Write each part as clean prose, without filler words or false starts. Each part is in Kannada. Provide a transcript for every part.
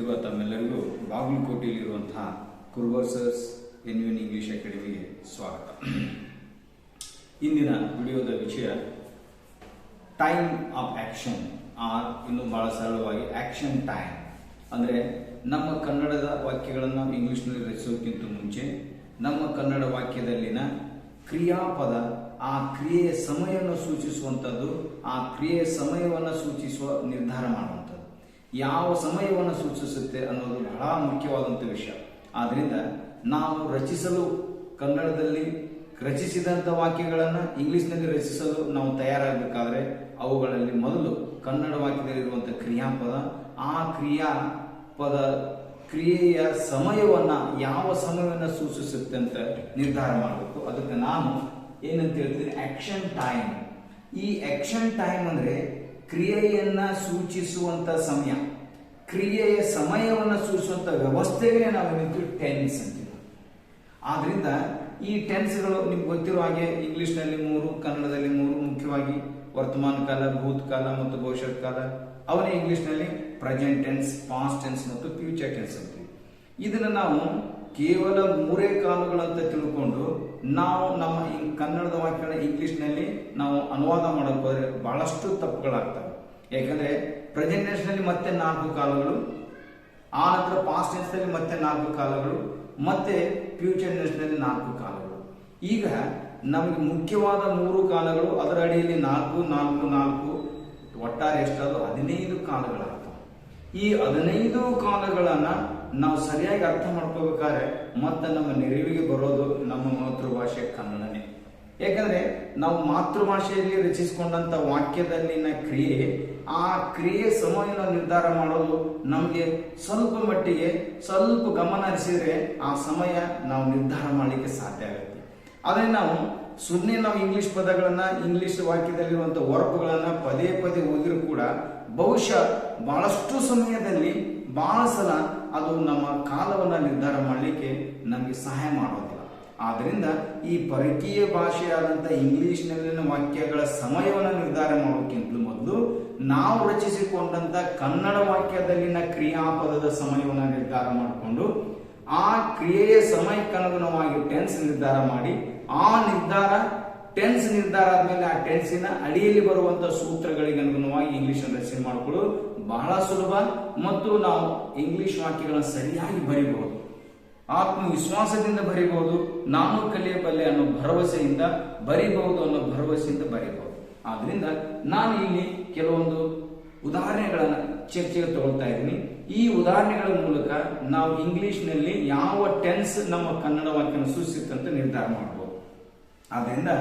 ವೀಕ್ಷಿಸುತ್ತಿರುವ ತಮ್ಮೆಲ್ಲರಿಗೂ ಬಾಗಲಕೋಟೆಯಲ್ಲಿರುವಂತಹ ಕುರ್ವರ್ಸರ್ಸ್ ಎನ್ವಿನ್ ಇಂಗ್ಲಿಷ್ ಅಕಾಡೆಮಿಗೆ ಸ್ವಾಗತ. ಇಂದಿನ ವಿಡಿಯೋದ ವಿಷಯ ಟೈಮ್ ಆಫ್ ಆಕ್ಷನ್, ಇನ್ನು ಬಹಳ ಸರಳವಾಗಿ ಆಕ್ಷನ್ ಟೈಮ್. ಅಂದರೆ ನಮ್ಮ ಕನ್ನಡದ ವಾಕ್ಯಗಳನ್ನು ನಾವು ಇಂಗ್ಲಿಷ್ನಲ್ಲಿ ರಚಿಸೋಕ್ಕಿಂತ ಮುಂಚೆ ನಮ್ಮ ಕನ್ನಡ ವಾಕ್ಯದಲ್ಲಿನ ಕ್ರಿಯಾಪದ ಆ ಕ್ರಿಯೆಯ ಸಮಯವನ್ನು ಸೂಚಿಸುವಂಥದ್ದು, ಆ ಕ್ರಿಯೆಯ ಸಮಯವನ್ನು ಸೂಚಿಸುವ ನಿರ್ಧಾರ ಮಾಡುವಂಥದ್ದು, ಯಾವ ಸಮಯವನ್ನು ಸೂಚಿಸುತ್ತೆ ಅನ್ನೋದು ಬಹಳ ಮುಖ್ಯವಾದಂಥ ವಿಷಯ. ಆದ್ದರಿಂದ ನಾವು ರಚಿಸಲು ಕನ್ನಡದಲ್ಲಿ ರಚಿಸಿದಂಥ ವಾಕ್ಯಗಳನ್ನು ಇಂಗ್ಲಿಷ್ನಲ್ಲಿ ರಚಿಸಲು ನಾವು ತಯಾರಾಗಬೇಕಾದ್ರೆ ಅವುಗಳಲ್ಲಿ ಮೊದಲು ಕನ್ನಡ ವಾಕ್ಯದಲ್ಲಿರುವಂಥ ಕ್ರಿಯಾಪದ, ಆ ಕ್ರಿಯಾಪದ ಕ್ರಿಯೆಯ ಸಮಯವನ್ನು ಯಾವ ಸಮಯವನ್ನು ಸೂಚಿಸುತ್ತೆ ಅಂತ ನಿರ್ಧಾರ ಮಾಡಬೇಕು. ಅದಕ್ಕೆ ನಾನು ಏನಂತ ಹೇಳ್ತೀನಿ, ಆಕ್ಷನ್ ಟೈಮ್. ಈ ಆಕ್ಷನ್ ಟೈಮ್ ಅಂದ್ರೆ ಕ್ರಿಯೆಯನ್ನ ಸೂಚಿಸುವಂತ ಸಮಯ, ಕ್ರಿಯೆಯ ಸಮಯವನ್ನು ಸೂಚಿಸುವಂತ ವ್ಯವಸ್ಥೆಗೆ ನಾವು ಟೆನ್ಸ್ ಅಂತೀವಿ. ಆದ್ರಿಂದ ಈ ಟೆನ್ಸ್ಗಳು ನಿಮ್ಗೆ ಗೊತ್ತಿರೋ ಹಾಗೆ ಇಂಗ್ಲಿಷ್ನಲ್ಲಿ 3, ಕನ್ನಡದಲ್ಲಿ 3, ಮುಖ್ಯವಾಗಿ ವರ್ತಮಾನ ಕಾಲ, ಭೂತಕಾಲ ಮತ್ತು ಭವಿಷ್ಯತ್ ಕಾಲ. ಅವನೇ ಇಂಗ್ಲಿಷ್ನಲ್ಲಿ ಪ್ರೆಸೆಂಟ್ ಟೆನ್ಸ್, ಪಾಸ್ಟ್ ಟೆನ್ಸ್ ಮತ್ತು ಫ್ಯೂಚರ್ ಟೆನ್ಸ್ ಅಂತೀವಿ. ಇದನ್ನ ನಾವು ಕೇವಲ 3 ಕಾಲಗಳಂತ ತಿಳ್ಕೊಂಡು ನಾವು ನಮ್ಮ ಕನ್ನಡದ ವಾಕ್ಯಗಳನ್ನ ಇಂಗ್ಲಿಷ್ನಲ್ಲಿ ನಾವು ಅನುವಾದ ಮಾಡಕ್ಕೆ ಹೋದ್ರೆ ಬಹಳಷ್ಟು ತಪ್ಪುಗಳಾಗ್ತವೆ. ಯಾಕಂದ್ರೆ ಪ್ರೆಸೆಂಟ್ ಟೆನ್ಸ್ ನಲ್ಲಿ ಮತ್ತೆ 4 ಕಾಲಗಳು, ಆ ನಂತರ ಪಾಸ್ಟ್ ಟೆನ್ಸ್ ನಲ್ಲಿ ಮತ್ತೆ 4 ಕಾಲಗಳು, ಮತ್ತೆ ಫ್ಯೂಚರ್ ಟೆನ್ಸ್ ನಲ್ಲಿ 4 ಕಾಲಗಳು. ಈಗ ನಮಗೆ ಮುಖ್ಯವಾದ 3 ಕಾಲಗಳು, ಅದರ ಅಡಿಯಲ್ಲಿ 4, 4, 4 ಒಟ್ಟಾರೆ ಎಷ್ಟಾದ್ರು 15 ಕಾಲಗಳಾಗ್ತವೆ. ಈ 15 ಕಾಲಗಳನ್ನ ನಾವು ಸರಿಯಾಗಿ ಅರ್ಥ ಮಾಡ್ಕೋಬೇಕಾದ್ರೆ ಮತ್ತೆ ನಮ್ಮ ನೆರವಿಗೆ ಬರೋದು ನಮ್ಮ ಮಾತೃಭಾಷೆ ಕನ್ನಡನೇ. ಯಾಕಂದ್ರೆ ನಾವು ಮಾತೃಭಾಷೆಯಲ್ಲಿ ರಚಿಸಿಕೊಂಡಂತ ವಾಕ್ಯದಲ್ಲಿನ ಕ್ರಿಯೆ, ಆ ಕ್ರಿಯೆ ಸಮಯನ ನಿರ್ಧಾರ ಮಾಡೋದು ನಮಗೆ ಸ್ವಲ್ಪ ಮಟ್ಟಿಗೆ ಸ್ವಲ್ಪ ಗಮನ ಹರಿಸಿದ್ರೆ ಆ ಸಮಯ ನಾವು ನಿರ್ಧಾರ ಮಾಡಲಿಕ್ಕೆ ಸಾಧ್ಯ ಆಗುತ್ತೆ. ಅದೇ ನಾವು ಸುಮ್ಮನೆ ನಾವು ಇಂಗ್ಲಿಷ್ ಪದಗಳನ್ನ, ಇಂಗ್ಲಿಷ್ ವಾಕ್ಯದಲ್ಲಿರುವಂತ ವರ್ಬ್ಗಳನ್ನ ಪದೇ ಪದೇ ಓದಿರೂ ಕೂಡ ಬಹುಶಃ ಬಹಳಷ್ಟು ಸಮಯದಲ್ಲಿ ಬಹಳ ಸಲ ಅದು ನಮ್ಮ ಕಾಲವನ್ನ ನಿರ್ಧಾರ ಮಾಡಲಿಕ್ಕೆ ನಮಗೆ ಸಹಾಯ ಮಾಡೋದಿಲ್ಲ. ಆದ್ರಿಂದ ಈ ಪರಕೀಯ ಭಾಷೆಯಾದಂಥ ಇಂಗ್ಲಿಷ್ನಲ್ಲಿನ ವಾಕ್ಯಗಳ ಸಮಯವನ್ನು ನಿರ್ಧಾರ ಮಾಡೋಕ್ಕಿಂತಲೂ ಮೊದಲು ನಾವು ರಚಿಸಿಕೊಂಡಂತ ಕನ್ನಡ ವಾಕ್ಯದಲ್ಲಿನ ಕ್ರಿಯಾಪದದ ಸಮಯವನ್ನು ನಿರ್ಧಾರ ಮಾಡಿಕೊಂಡು ಆ ಕ್ರಿಯೆಯ ಸಮಯಕ್ಕನುಗುಣವಾಗಿ ಟೆನ್ಸ್ ನಿರ್ಧಾರ ಮಾಡಿ, ಆ ಟೆನ್ಸ್ ನಿರ್ಧಾರ ಆದ್ಮೇಲೆ ಆ ಟೆನ್ಸಿನ ಅಡಿಯಲ್ಲಿ ಬರುವಂತಹ ಸೂತ್ರಗಳಿಗೆ ಅನುಗುಣವಾಗಿ ಇಂಗ್ಲಿಷ್ ರಚನೆ ಮಾಡಿಕೊಳ್ಳೋದು ಬಹಳ ಸುಲಭ. ಮತ್ತು ನಾವು ಇಂಗ್ಲಿಷ್ ವಾಕ್ಯಗಳನ್ನು ಸರಿಯಾಗಿ ಬರೀಬಹುದು, ಆತ್ಮವಿಶ್ವಾಸದಿಂದ ಬರೀಬಹುದು, ನಾನು ಕಲಿಯಬಲ್ಲೆ ಅನ್ನೋ ಭರವಸೆಯಿಂದ ಬರೀಬಹುದು ಬರೀಬಹುದು. ಆದ್ರಿಂದ ನಾನು ಇಲ್ಲಿ ಕೆಲವೊಂದು ಉದಾಹರಣೆಗಳನ್ನ ಚರ್ಚೆಗೆ ತಗೊಳ್ತಾ ಇದ್ದೀನಿ. ಈ ಉದಾಹರಣೆಗಳ ಮೂಲಕ ನಾವು ಇಂಗ್ಲಿಷ್ನಲ್ಲಿ ಯಾವ ಟೆನ್ಸ್ ನಮ್ಮ ಕನ್ನಡ ವಾಕ್ಯನ ಸೂಚಿಸುತ್ತಂತ ನಿರ್ಧಾರ ಮಾಡಬಹುದು. ಆದ್ರಿಂದ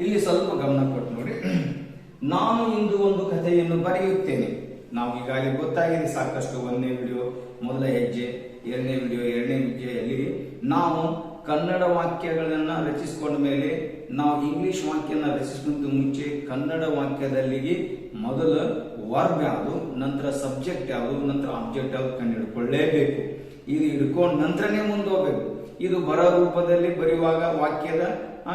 ಇಲ್ಲಿ ಸ್ವಲ್ಪ ಗಮನ ಕೊಟ್ಟು ನೋಡಿ. ನಾನು ಇಂದು ಒಂದು ಕಥೆಯನ್ನು ಬರೆಯುತ್ತೇನೆ. ನಾವು ಈಗಾಗಲೇ ಗೊತ್ತಾಗಿದೆ ಸಾಕಷ್ಟು. 1ನೇ ವಿಡಿಯೋ ಮೊದಲ ಹೆಜ್ಜೆ, 2ನೇ ವಿಡಿಯೋ 2ನೇ ಹೆಜ್ಜೆಯಲ್ಲಿ ನಾವು ಕನ್ನಡ ವಾಕ್ಯಗಳನ್ನ ರಚಿಸಿಕೊಂಡ ಮೇಲೆ ನಾವು ಇಂಗ್ಲಿಷ್ ವಾಕ್ಯನ ರಚಿಸುವಂತ ಮುಂಚೆ ಕನ್ನಡ ವಾಕ್ಯದಲ್ಲಿ ಮೊದಲು ವರ್ಬ್ ಯಾವುದು, ನಂತರ ಸಬ್ಜೆಕ್ಟ್ ಯಾವುದು, ನಂತರ ಆಬ್ಜೆಕ್ಟ್ ಯಾವುದು ಕಂಡುಹಿಡ್ಕೊಳ್ಳೇಬೇಕು. ಇದು ಹಿಡ್ಕೊಂಡ ನಂತರನೇ ಮುಂದೆ ಹೋಗ್ಬೇಕು. ಇದು ಬರ ರೂಪದಲ್ಲಿ ಬರೆಯುವಾಗ ವಾಕ್ಯದ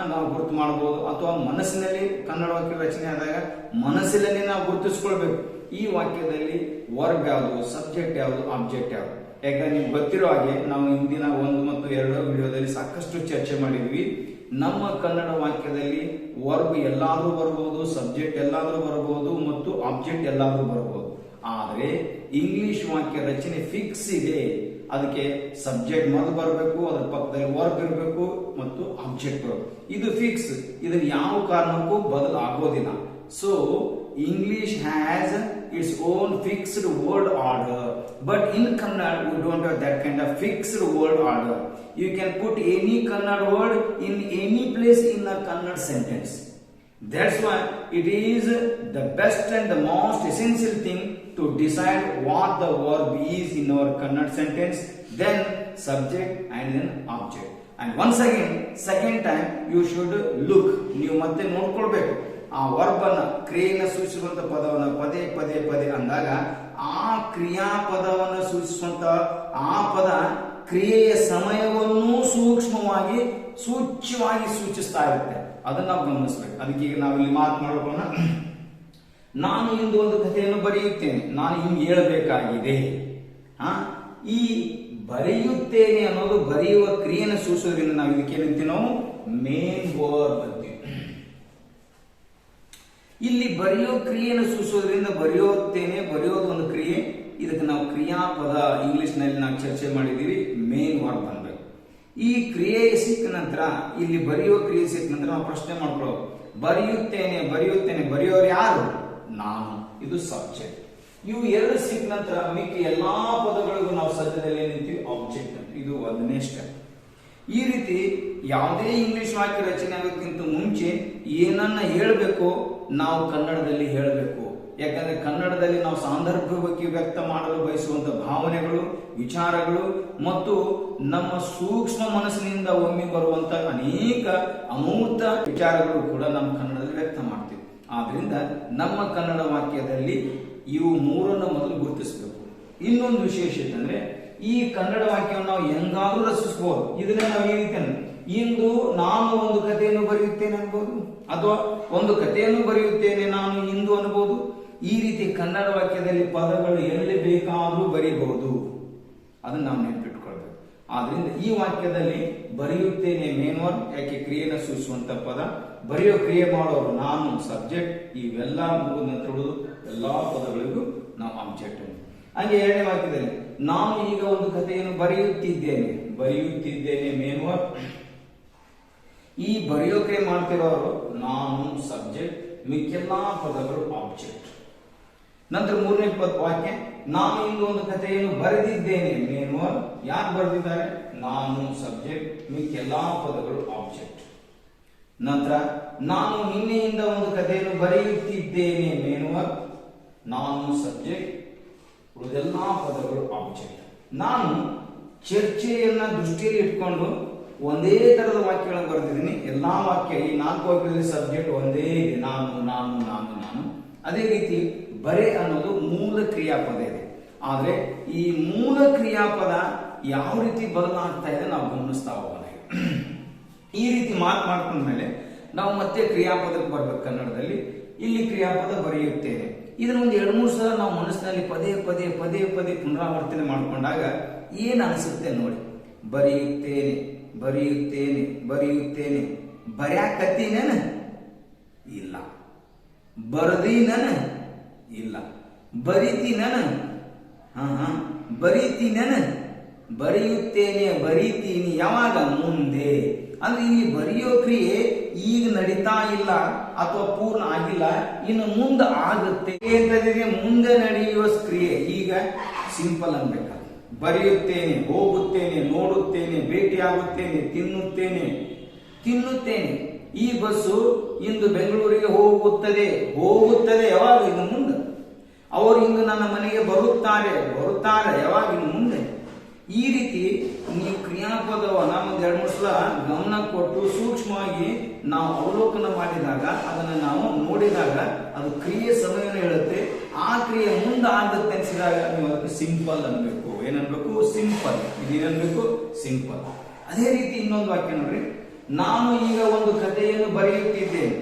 ನಾವು ಗುರುತು ಮಾಡಬಹುದು, ಅಥವಾ ಮನಸ್ಸಿನಲ್ಲಿ ಕನ್ನಡ ವಾಕ್ಯ ರಚನೆ ಆದಾಗ ಮನಸ್ಸಿನಲ್ಲಿ ನಾವು ಗುರುತಿಸ್ಕೊಳ್ಬೇಕು ಈ ವಾಕ್ಯದಲ್ಲಿ ವರ್ಬ್ ಯಾವುದು, ಸಬ್ಜೆಕ್ಟ್ ಯಾವುದು, ಆಬ್ಜೆಕ್ಟ್ ಯಾವುದು. ಯಾಕಂದ್ರೆ ನಿಮ್ಗೆ ಗೊತ್ತಿರೋ ಹಾಗೆ ನಾವು ಹಿಂದಿನ 1 ಮತ್ತು 2 ವಿಡಿಯೋದಲ್ಲಿ ಸಾಕಷ್ಟು ಚರ್ಚೆ ಮಾಡಿದ್ವಿ. ನಮ್ಮ ಕನ್ನಡ ವಾಕ್ಯದಲ್ಲಿ ವರ್ಬ್ ಎಲ್ಲಾದ್ರೂ ಬರಬಹುದು, ಸಬ್ಜೆಕ್ಟ್ ಎಲ್ಲಾದ್ರೂ ಬರಬಹುದು ಮತ್ತು ಆಬ್ಜೆಕ್ಟ್ ಎಲ್ಲಾದ್ರೂ ಬರಬಹುದು. ಆದ್ರೆ ಇಂಗ್ಲಿಷ್ ವಾಕ್ಯ ರಚನೆ ಫಿಕ್ಸ್ ಇದೆ. ಅದಕ್ಕೆ ಸಬ್ಜೆಕ್ಟ್ ಮೊದಲು ಬರಬೇಕು, ಅದ್ರ ಪಕ್ಕದಲ್ಲಿ ವರ್ಬ್ ಇರಬೇಕು ಮತ್ತು ಆಬ್ಜೆಕ್ಟ್ ಬರಬೇಕು. ಇದು ಫಿಕ್ಸ್. ಇದನ್ನ ಯಾವ ಕಾರಣಕ್ಕೂ ಬದಲಾಗೋದಿಲ್ಲ. So English has its own fixed word order, but in Kannada we don't have that kind of fixed word order. You can put any Kannada word in any place in a Kannada sentence. That's why it is the best and the most essential thing to decide what the verb is in our Kannada sentence, then subject and then object. And once again, second time you should look. ನೀವು ಮತ್ತೆ ನೋಡ್ಕೊಳ್ಬೇಕು ಆ ವರ್ಬ್ ಅನ್ನ, ಕ್ರಿಯೆಯನ್ನು ಸೂಚಿಸುವಂತ ಪದವನ್ನ ಪದೇ ಪದೇ ಪದೇ ಅಂದಾಗ ಆ ಕ್ರಿಯಾಪದವನ್ನು ಸೂಚಿಸುವಂತ ಆ ಪದ ಕ್ರಿಯೆಯ ಸಮಯವನ್ನು ಸೂಕ್ಷ್ಮವಾಗಿ ಸೂಚ್ಯವಾಗಿ ಸೂಚಿಸ್ತಾ ಇರುತ್ತೆ. ಅದನ್ನ ನಾವು ಗಮನಿಸ್ಬೇಕು. ಅದಕ್ಕೆ ಈಗ ನಾವಿಲ್ಲಿ ಮಾತು ಮಾಡ್ಕೊಳ್ಳೋಣ. ನಾನು ಇಂದು ಒಂದು ಕಥೆಯನ್ನು ಬರೆಯುತ್ತೇನೆ. ನಾನು ಹಿಂಗೆ ಹೇಳಬೇಕಾಗಿದೆ. ಈ ಬರೆಯುತ್ತೇನೆ ಅನ್ನೋದು ಬರೆಯುವ ಕ್ರಿಯೆಯನ್ನು ಸೂಚಿಸೋದ್ರಿಂದ ನಾವು ಇದಕ್ಕೆ ಏನಂತೀವಿ, ನಾವು ಮೇನ್ ವರ್ಬ್ ಅಂತೀವಿ. ಇಲ್ಲಿ ಬರೆಯೋ ಕ್ರಿಯೆಯನ್ನು ಸೂಚಿಸೋದ್ರಿಂದ ಬರೆಯುತ್ತೇನೆ, ಬರೆಯೋದು ಒಂದು ಕ್ರಿಯೆ, ಇದಕ್ಕೆ ನಾವು ಕ್ರಿಯಾಪದ ಇಂಗ್ಲಿಷ್ ನಲ್ಲಿ ನಾವು ಚರ್ಚೆ ಮಾಡಿದೀವಿ, ಮೇನ್ ವರ್ಬ್ ಅನ್ಬೇಕು. ಈ ಕ್ರಿಯೆ ಸಿಕ್ಕ ನಂತರ, ಇಲ್ಲಿ ಬರೆಯೋ ಕ್ರಿಯೆ ಸಿಕ್ಕ ನಂತರ ನಾವು ಪ್ರಶ್ನೆ ಮಾಡ್ಕೊಳ್ಳೋದು, ಬರೆಯುತ್ತೇನೆ ಬರೆಯುತ್ತೇನೆ ಬರೆಯೋರು ಯಾರು? ನಾನು. ಇದು ಸಬ್ಜೆಕ್ಟ್. ಇವು ಎರಡು ಸಿಕ್ಕ ನಂತರ ಮಿಕ್ಕ ಎಲ್ಲಾ ಪದಗಳಿಗೂ ನಾವು ಸದ್ಯದಲ್ಲಿ ಏನಂತೀವಿ, ಆಬ್ಜೆಕ್ಟ್ ಅಂತ. ಇದು ಒಂದನೇ ಸ್ಟೆಪ್. ಈ ರೀತಿ ಯಾವುದೇ ಇಂಗ್ಲಿಷ್ ವಾಕ್ಯ ರಚನೆ ಆಗೋಕ್ಕಿಂತ ಮುಂಚೆ ಏನನ್ನ ಹೇಳಬೇಕು ನಾವು ಕನ್ನಡದಲ್ಲಿ ಹೇಳಬೇಕು. ಯಾಕಂದ್ರೆ ಕನ್ನಡದಲ್ಲಿ ನಾವು ಸಾಂದರ್ಭಿಕವಾಗಿ ವ್ಯಕ್ತ ಮಾಡಲು ಬಯಸುವಂತ ಭಾವನೆಗಳು, ವಿಚಾರಗಳು ಮತ್ತು ನಮ್ಮ ಸೂಕ್ಷ್ಮ ಮನಸ್ಸಿನಿಂದ ಒಮ್ಮೆ ಬರುವಂತ ಅನೇಕ ಅಮೂರ್ತ ವಿಚಾರಗಳು ಕೂಡ ನಮ್ಮ ಕನ್ನಡದಲ್ಲಿ ವ್ಯಕ್ತ ಮಾಡ್ತೀವಿ. ಆದ್ರಿಂದ ನಮ್ಮ ಕನ್ನಡ ವಾಕ್ಯದಲ್ಲಿ ಇವು ಮೂರನ್ನು ಮೊದಲು ಗುರುತಿಸಬೇಕು. ಇನ್ನೊಂದು ವಿಶೇಷತೆ ಅಂದ್ರೆ, ಈ ಕನ್ನಡ ವಾಕ್ಯವನ್ನು ನಾವು ಹೆಂಗಾದ್ರೂ ರಚಿಸಬಹುದು. ಇದನ್ನ ನಾವು ಈ ರೀತಿ ಇಂದು ನಾನು ಒಂದು ಕಥೆಯನ್ನು ಬರೆಯುತ್ತೇನೆ ಅನ್ಬೋದು, ಅಥವಾ ಒಂದು ಕಥೆಯನ್ನು ಬರೆಯುತ್ತೇನೆ ನಾನು ಇಂದು ಅನ್ಬೋದು. ಈ ರೀತಿ ಕನ್ನಡ ವಾಕ್ಯದಲ್ಲಿ ಪದಗಳು ಎಲ್ಲಿ ಬೇಕಾದ್ರೂ ಬರೀಬಹುದು. ಅದನ್ನ ನಾವು ನೆನಪಿಟ್ಕೊಳ್ಬೇಕು. ಆದ್ರಿಂದ ಈ ವಾಕ್ಯದಲ್ಲಿ ಬರೆಯುತ್ತೇನೆ ಮೇನ್ ವರ್ಬ್, ಯಾಕೆ ಕ್ರಿಯೆಯನ್ನು ಸೂಚಿಸುವಂತ ಪದ, ಬರೆಯೋ ಕ್ರಿಯೆ ಮಾಡೋರು ನಾನು ಸಬ್ಜೆಕ್ಟ್. ಇವೆಲ್ಲ ಮುಗಿದ ನಂತರ ಎಲ್ಲಾ ಪದಗಳಿಗೂ ನಾವು ಆಬ್ಜೆಕ್ಟ್. ಹಾಗೆ ಎರಡನೇ ವಾಕ್ಯದಲ್ಲಿ ನಾನು ಈಗ ಒಂದು ಕಥೆಯನ್ನು ಬರೆಯುತ್ತಿದ್ದೇನೆ, ಬರೆಯುತ್ತಿದ್ದೇನೆ ಮೇನ್ ವರ್ಬ್. ಈ ಬರೆಯೋ ಕ್ರಿಯೆ ಮಾಡ್ತಿರೋರು ನಾನು ಸಬ್ಜೆಕ್ಟ್, ಮಿಕ್ಕೆಲ್ಲಾ ಪದಗಳು ಆಬ್ಜೆಕ್ಟ್. ನಂತರ ಮೂರನೇ ವಾಕ್ಯ, ನಾನು ಇಂದು ಒಂದು ಕಥೆಯನ್ನು ಬರೆದಿದ್ದೇನೆ ಮೇನ್ ವರ್ಬ್. ಯಾರು ಬರೆದಿದ್ದಾರೆ? ನಾನು ಸಬ್ಜೆಕ್ಟ್, ಮಿಕ್ಕೆಲ್ಲಾ ಪದಗಳು ಆಬ್ಜೆಕ್ಟ್. ನಂತರ ನಾನು ನಿನ್ನೆಯಿಂದ ಒಂದು ಕಥೆಯನ್ನು ಬರೆಯುತ್ತಿದ್ದೇನೆ ಮೇನ್ ವರ್ಬ್. ನಾನು ಸಬ್ಜೆಕ್ಟ್, ಉಳಿದೆಲ್ಲಾ ಪದಗಳು ಆಬ್ಜೆಕ್ಟ್. ನಾನು ಚರ್ಚೆಯನ್ನ ದೃಷ್ಟಿಯಲ್ಲಿ ಇಟ್ಕೊಂಡು ಒಂದೇ ತರದ ವಾಕ್ಯಗಳನ್ನು ಬರೆದಿದ್ದೀನಿ. ಎಲ್ಲಾ ವಾಕ್ಯ, ಈ 4 ವಾಕ್ಯದಲ್ಲಿ ಸಬ್ಜೆಕ್ಟ್ ಒಂದೇ ಇದೆ, ನಾನು ನಾನು ನಾನು ನಾನು. ಅದೇ ರೀತಿ ಬರೆ ಅನ್ನೋದು ಮೂಲ ಕ್ರಿಯಾಪದ ಇದೆ. ಆದ್ರೆ ಈ ಮೂಲ ಕ್ರಿಯಾಪದ ಯಾವ ರೀತಿ ಬದಲಾಗ್ತಾ ಇದೆ ನಾವು ಗಮನಿಸ್ತಾ ಹೋಗೋಣ. ಈ ರೀತಿ ಮಾಡ್ಕೊಂಡ್ಮೇಲೆ ನಾವು ಮತ್ತೆ ಕ್ರಿಯಾಪದಕ್ಕೆ ಬರ್ಬೇಕು ಕನ್ನಡದಲ್ಲಿ. ಇಲ್ಲಿ ಕ್ರಿಯಾಪದ ಬರೆಯುತ್ತೇನೆ, ಇದನ್ನ ಒಂದು 2-3 ಸಲ ನಾವು ಮನಸ್ಸಿನಲ್ಲಿ ಪದೇ ಪದೇ ಪದೇ ಪದೇ ಪುನರಾವರ್ತನೆ ಮಾಡ್ಕೊಂಡಾಗ ಏನ್ ಅನಿಸುತ್ತೆ ನೋಡಿ. ಬರೆಯುತ್ತೇನೆ ಬರೆಯುತ್ತೇನೆ ಬರೆಯುತ್ತೇನೆ, ಬರ್ಯಾಕತ್ತೀನೇನ? ಇಲ್ಲ. ಬರದೀನನ? ಇಲ್ಲ. ಬರಿತೀನನ? ಬರಿತೀನನ? ಬರೆಯುತ್ತೇನೆ ಬರೀತೀನಿ, ಯಾವಾಗ? ಮುಂದೆ. ಅಂದ್ರೆ ಇಲ್ಲಿ ಬರೆಯೋ ಕ್ರಿಯೆ ಈಗ ನಡೀತಾ ಇಲ್ಲ ಅಥವಾ ಪೂರ್ಣ ಆಗಿಲ್ಲ, ಇನ್ನು ಮುಂದೆ ಆಗುತ್ತೆ ಅಂತಂದ್ರೆ ಮುಂದೆ ನಡೆಯುವ ಕ್ರಿಯೆ ಈಗ ಸಿಂಪಲ್ ಅನ್ಬೇಕು. ಬರೆಯುತ್ತೇನೆ, ಹೋಗುತ್ತೇನೆ, ನೋಡುತ್ತೇನೆ, ಭೇಟಿಯಾಗುತ್ತೇನೆ, ತಿನ್ನುತ್ತೇನೆ, ತಿನ್ನುತ್ತೇನೆ. ಈ ಬಸ್ಸು ಇಂದು ಬೆಂಗಳೂರಿಗೆ ಹೋಗುತ್ತದೆ, ಹೋಗುತ್ತದೆ ಯಾವಾಗ? ಇನ್ನು ಮುಂದೆ. ಅವರು ಇಂದು ನನ್ನ ಮನೆಗೆ ಬರುತ್ತಾರೆ, ಬರುತ್ತಾರೆ ಯಾವಾಗ? ಇನ್ನು ಮುಂದೆ. ಈ ರೀತಿ ನೀವು ಕ್ರಿಯಾಪದವನ್ನ ಒಂದ್ 2-3 ಸಲ ಗಮನ ಕೊಟ್ಟು ಸೂಕ್ಷ್ಮವಾಗಿ ನಾವು ಅವಲೋಕನ ಮಾಡಿದಾಗ, ಅದನ್ನ ನಾವು ನೋಡಿದಾಗ ಅದು ಕ್ರಿಯೆ ಸಮಯವನ್ನು ಹೇಳುತ್ತೆ. ಆ ಕ್ರಿಯೆ ಮುಂದೆ ಆಗುತ್ತೆ ಅನ್ಸಿದಾಗ ನೀವು ಅದಕ್ಕೆ ಸಿಂಪಲ್ ಅನ್ಬೇಕು. ಏನನ್ಬೇಕು? ಸಿಂಪಲ್. ಇದೇನನ್ಬೇಕು? ಸಿಂಪಲ್. ಅದೇ ರೀತಿ ಇನ್ನೊಂದು ವಾಕ್ಯ ನೋಡ್ರಿ, ನಾನು ಈಗ ಒಂದು ಕಥೆಯನ್ನು ಬರೆಯುತ್ತಿದ್ದೇನೆ.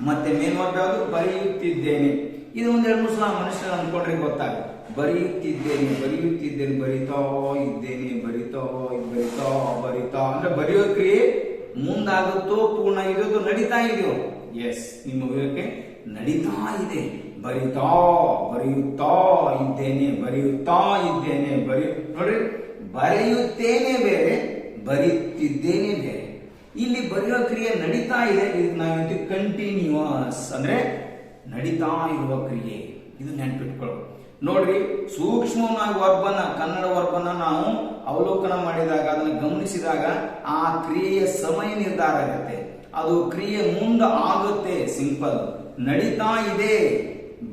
ಮತ್ತೆ ಮೇನ್ ವರ್ಬ್ ಯಾವುದು? ಬರೆಯುತ್ತಿದ್ದೇನೆ. ಇದು ಒಂದ್ 2-3 ಸಲ ಮನುಷ್ಯನ ಅನ್ಕೊಂಡ್ರೆ ಗೊತ್ತಾಗುತ್ತೆ. ಬರೆಯುತ್ತಿದ್ದೇನೆ ಬರೆಯುತ್ತಿದ್ದೇನೆ, ಬರಿತಾ ಇದ್ದೇನೆ, ಬರಿತಾ ಬರಿತಾ ಬರಿತಾ ಅಂದ್ರೆ ಬರೆಯೋ ಕ್ರಿಯೆ ಮುಂದಾಗುತ್ತೋ, ಪೂರ್ಣ ಇದೆಯೋ, ನಡೀತಾ ಇದೆಯೋ? ಎಸ್, ನಿಮ್ಮ ವಿವೇಕೆ ನಡೀತಾ ಇದೆ. ಬರಿತಾ ಬರೆಯುತ್ತಾ ಇದ್ದೇನೆ, ಬರೆಯುತ್ತಾ ಇದ್ದೇನೆ, ನೋಡ್ರಿ, ಬರೆಯುತ್ತೇನೆ ಬೇರೆ, ಬರೆಯುತ್ತಿದ್ದೇನೆ ಬೇರೆ. ಇಲ್ಲಿ ಬರೆಯೋ ಕ್ರಿಯೆ ನಡೀತಾ ಇದೆ. ಇದಕ್ಕೆ ನಾವು ಕಂಟಿನ್ಯೂಸ್ ಅಂದ್ರೆ ನಡೀತಾ ಇರುವ ಕ್ರಿಯೆ. ಇದು ನೆನ್ಪಿಟ್ಕೊಳ್ಳೋದು. ನೋಡ್ರಿ, ಸೂಕ್ಷ್ಮವಾಗಿ ವರ್ಬನ್ನ, ಕನ್ನಡ ವರ್ಬನ್ನ ನಾವು ಅವಲೋಕನ ಮಾಡಿದಾಗ, ಅದನ್ನು ಗಮನಿಸಿದಾಗ ಆ ಕ್ರಿಯೆಯ ಸಮಯ ನಿರ್ಧಾರ ಆಗುತ್ತೆ. ಅದು ಕ್ರಿಯೆ ಮುಂದೆ ಆಗುತ್ತೆ, ಸಿಂಪಲ್. ನಡೀತಾ ಇದೆ,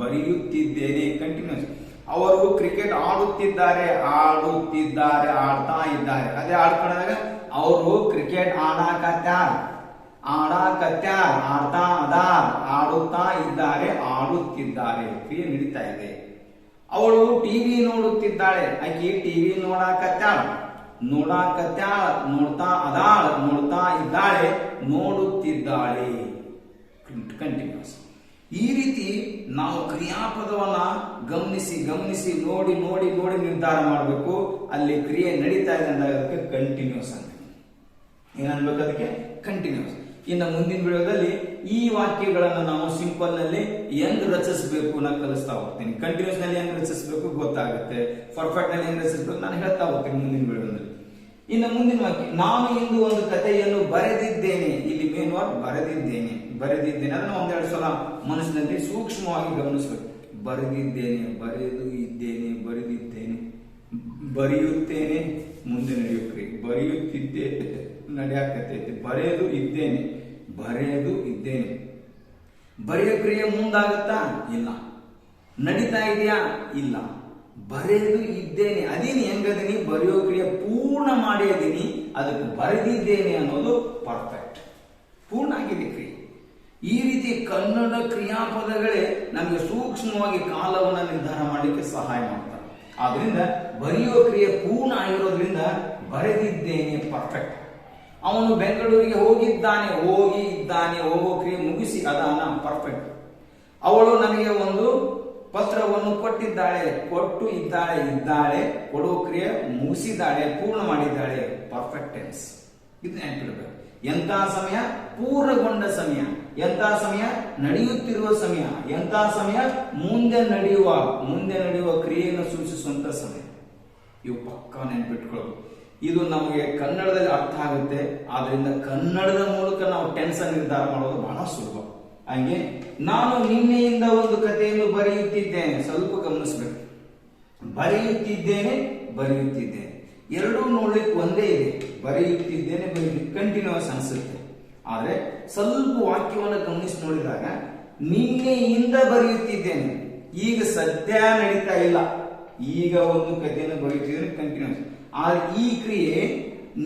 ಬರೆಯುತ್ತಿದ್ದೇನೆ, ಕಂಟಿನ್ಯೂಸ್. ಅವರು ಕ್ರಿಕೆಟ್ ಆಡುತ್ತಿದ್ದಾರೆ, ಆಡುತ್ತಿದ್ದಾರೆ, ಆಡ್ತಾ ಇದ್ದಾರೆ. ಅದೇ ಆಡ್ಕೊಂಡಾಗ ಅವರು ಕ್ರಿಕೆಟ್ ಆಡಾಕತ್ಯಾರ, ಆಡಾಕತ್ಯಾರ, ಆಡ್ತಾ ಅದಾರ, ಆಡುತ್ತಾ ಇದ್ದಾರೆ, ಆಡುತ್ತಿದ್ದಾರೆ. ಕ್ರಿಯೆ ನಡೀತಾ ಇದೆ. ಅವಳು ಟಿವಿ ನೋಡುತ್ತಿದ್ದಾಳೆ, ಆಕಿ ಟಿವಿ ನೋಡಾಕತ್ಯಾಳ, ನೋಡಾಕತ್ಯಾಳ, ನೋಡ್ತಾ ಅದಾಳ, ನೋಡ್ತಾ ಇದ್ದಾಳೆ, ನೋಡುತ್ತಿದ್ದಾಳೆ. ಕಂಟಿನ್ಯೂಸ್. ಈ ರೀತಿ ನಾವು ಕ್ರಿಯಾಪದವನ್ನ ಗಮನಿಸಿ ಗಮನಿಸಿ ನೋಡಿ ನೋಡಿ ನೋಡಿ ನಿರ್ಧಾರ ಮಾಡಬೇಕು. ಅಲ್ಲಿ ಕ್ರಿಯೆ ನಡೀತಾ ಇದೆ ಅಂದಾಗ ಅದಕ್ಕೆ ಕಂಟಿನ್ಯೂಸ್ ಅಂತ ಏನನ್ಬೇಕು, ಅದಕ್ಕೆ ಕಂಟಿನ್ಯೂಸ್. ಇನ್ನು ಮುಂದಿನ ವಿಡಿಯೋದಲ್ಲಿ ಈ ವಾಕ್ಯಗಳನ್ನು ನಾವು ಸಿಂಪಲ್ ನಲ್ಲಿ ಹೆಂಗ್ ರಚಿಸಬೇಕು ನಾನು ಕಲಿಸ್ತಾ ಹೋಗ್ತೀನಿ. ಕಂಟಿನ್ಯೂಸ್ ನಲ್ಲಿ ಹೆಂಗ್ ರಚಿಸಬೇಕು ಗೊತ್ತಾಗುತ್ತೆ, ಪರ್ಫೆಕ್ಟ್ ನಲ್ಲಿ ಹೆಂಗ್ ರಚಿಸಬೇಕು ನಾನು ಹೇಳ್ತಾ ಹೋಗ್ತೀನಿ ಮುಂದಿನ ವಿಡಿಯೋದಲ್ಲಿ. ಇನ್ನು ಮುಂದಿನ ವಾಕ್ಯ, ನಾನು ಇಂದು ಒಂದು ಕಥೆಯನ್ನು ಬರೆದಿದ್ದೇನೆ. ಇಲ್ಲಿ ಮೇನ್ ವರ್ಡ್ ಬರೆದಿದ್ದೇನೆ. ಅದನ್ನು ಒಂದೆರಡು ಸಲ ಮನಸ್ಸಿನಲ್ಲಿ ಸೂಕ್ಷ್ಮವಾಗಿ ಗಮನಿಸಬೇಕು. ಬರೆದಿದ್ದೇನೆ, ಬರೆದು ಇದ್ದೇನೆ, ಬರೆದಿದ್ದೇನೆ, ಬರೆಯುತ್ತೇನೆ, ಮುಂದೆ ನಡೆಯುವ ಕ್ರಿಯೆ, ಬರೆಯುತ್ತಿದ್ದೆ ನಡೆಯಕತ್ತೈತೆ, ಬರೆದು ಇದ್ದೇನೆ, ಬರೆದು ಇದ್ದೇನೆ. ಬರೆಯೋ ಕ್ರಿಯೆ ಮುಂದಾಗತ್ತಾ? ಇಲ್ಲ. ನಡೀತಾ ಇದೆಯಾ? ಇಲ್ಲ. ಬರೆದು ಇದ್ದೇನೆ, ಅದೀನಿ ಹೆಂಗದೀನಿ, ಬರೆಯೋ ಕ್ರಿಯೆ ಪೂರ್ಣ ಮಾಡಿದೀನಿ, ಅದಕ್ಕೆ ಬರೆದಿದ್ದೇನೆ ಅನ್ನೋದು ಪರ್ಫೆಕ್ಟ್, ಪೂರ್ಣ ಆಗಿದೆ ಕ್ರಿಯೆ. ಈ ರೀತಿ ಕನ್ನಡ ಕ್ರಿಯಾಪದಗಳೇ ನಮಗೆ ಸೂಕ್ಷ್ಮವಾಗಿ ಕಾಲವನ್ನು ನಿರ್ಧಾರ ಮಾಡಲಿಕ್ಕೆ ಸಹಾಯ ಮಾಡ್ತಾರೆ. ಆದ್ರಿಂದ ಬರೆಯೋ ಕ್ರಿಯೆ ಪೂರ್ಣ ಆಗಿರೋದ್ರಿಂದ ಬರೆದಿದ್ದೇನೆ ಪರ್ಫೆಕ್ಟ್. ಅವನು ಬೆಂಗಳೂರಿಗೆ ಹೋಗಿದ್ದಾನೆ, ಹೋಗಿ ಇದ್ದಾನೆ, ಹೋಗೋ ಕ್ರಿಯೆ ಮುಗಿಸಿ ಅದಾನ ಪರ್ಫೆಕ್ಟ್. ಅವಳು ನನಗೆ ಒಂದು ಪತ್ರವನ್ನು ಕೊಟ್ಟಿದ್ದಾಳೆ, ಕೊಟ್ಟು ಇದ್ದಾಳೆ, ಇದ್ದಾಳೆ, ಕೊಡೋ ಕ್ರಿಯೆ ಮುಗಿಸಿದ್ದಾಳೆ, ಪೂರ್ಣ ಮಾಡಿದ್ದಾಳೆ ಪರ್ಫೆಕ್ಟ್ ಟೆನ್ಸ್. ಇದನ್ನ ನೆನಪಿಡಬೇಕು. ಎಂತ ಸಮಯ? ಪೂರ್ಣಗೊಂಡ ಸಮಯ. ಎಂತ ಸಮಯ? ನಡೆಯುತ್ತಿರುವ ಸಮಯ. ಎಂತ ಸಮಯ? ಮುಂದೆ ನಡೆಯುವ ಕ್ರಿಯೆಯನ್ನು ಸೂಚಿಸುವಂತ ಸಮಯ. ಇವು ಪಕ್ಕ ನೆನ್ಪಿಟ್ಕೊಳ್ಳೋದು. ಇದು ನಮಗೆ ಕನ್ನಡದಲ್ಲಿ ಅರ್ಥ ಆಗುತ್ತೆ. ಆದ್ರಿಂದ ಕನ್ನಡದ ಮೂಲಕ ನಾವು ಟೆನ್ಸ್ ನಿರ್ಧಾರ ಮಾಡೋದು ಬಹಳ ಸುಲಭ. ಹಂಗೆ ನಾನು ನಿನ್ನೆಯಿಂದ ಒಂದು ಕಥೆಯನ್ನು ಬರೆಯುತ್ತಿದ್ದೇನೆ. ಸ್ವಲ್ಪ ಗಮನಿಸ್ಬೇಕು. ಬರೆಯುತ್ತಿದ್ದೇನೆ, ಬರೆಯುತ್ತಿದ್ದೇನೆ ಎರಡೂ ನೋಡ್ಲಿಕ್ಕೆ ಒಂದೇ ಇದೆ. ಬರೆಯುತ್ತಿದ್ದೇನೆ, ಕಂಟಿನ್ಯೂಸ್ ಅನ್ಸುತ್ತೆ. ಆದ್ರೆ ಸ್ವಲ್ಪ ವಾಕ್ಯವನ್ನು ಗಮನಿಸಿ ನೋಡಿದಾಗ ನಿನ್ನೆಯಿಂದ ಬರೆಯುತ್ತಿದ್ದೇನೆ, ಈಗ ಸದ್ಯ ನಡೀತಾ ಇಲ್ಲ, ಈಗ ಒಂದು ಕಥೆಯನ್ನು ಬರೆಯುತ್ತಿದ್ದೇನೆ ಕಂಟಿನ್ಯೂಸ್. ಆದ್ರೆ ಈ ಕ್ರಿಯೆ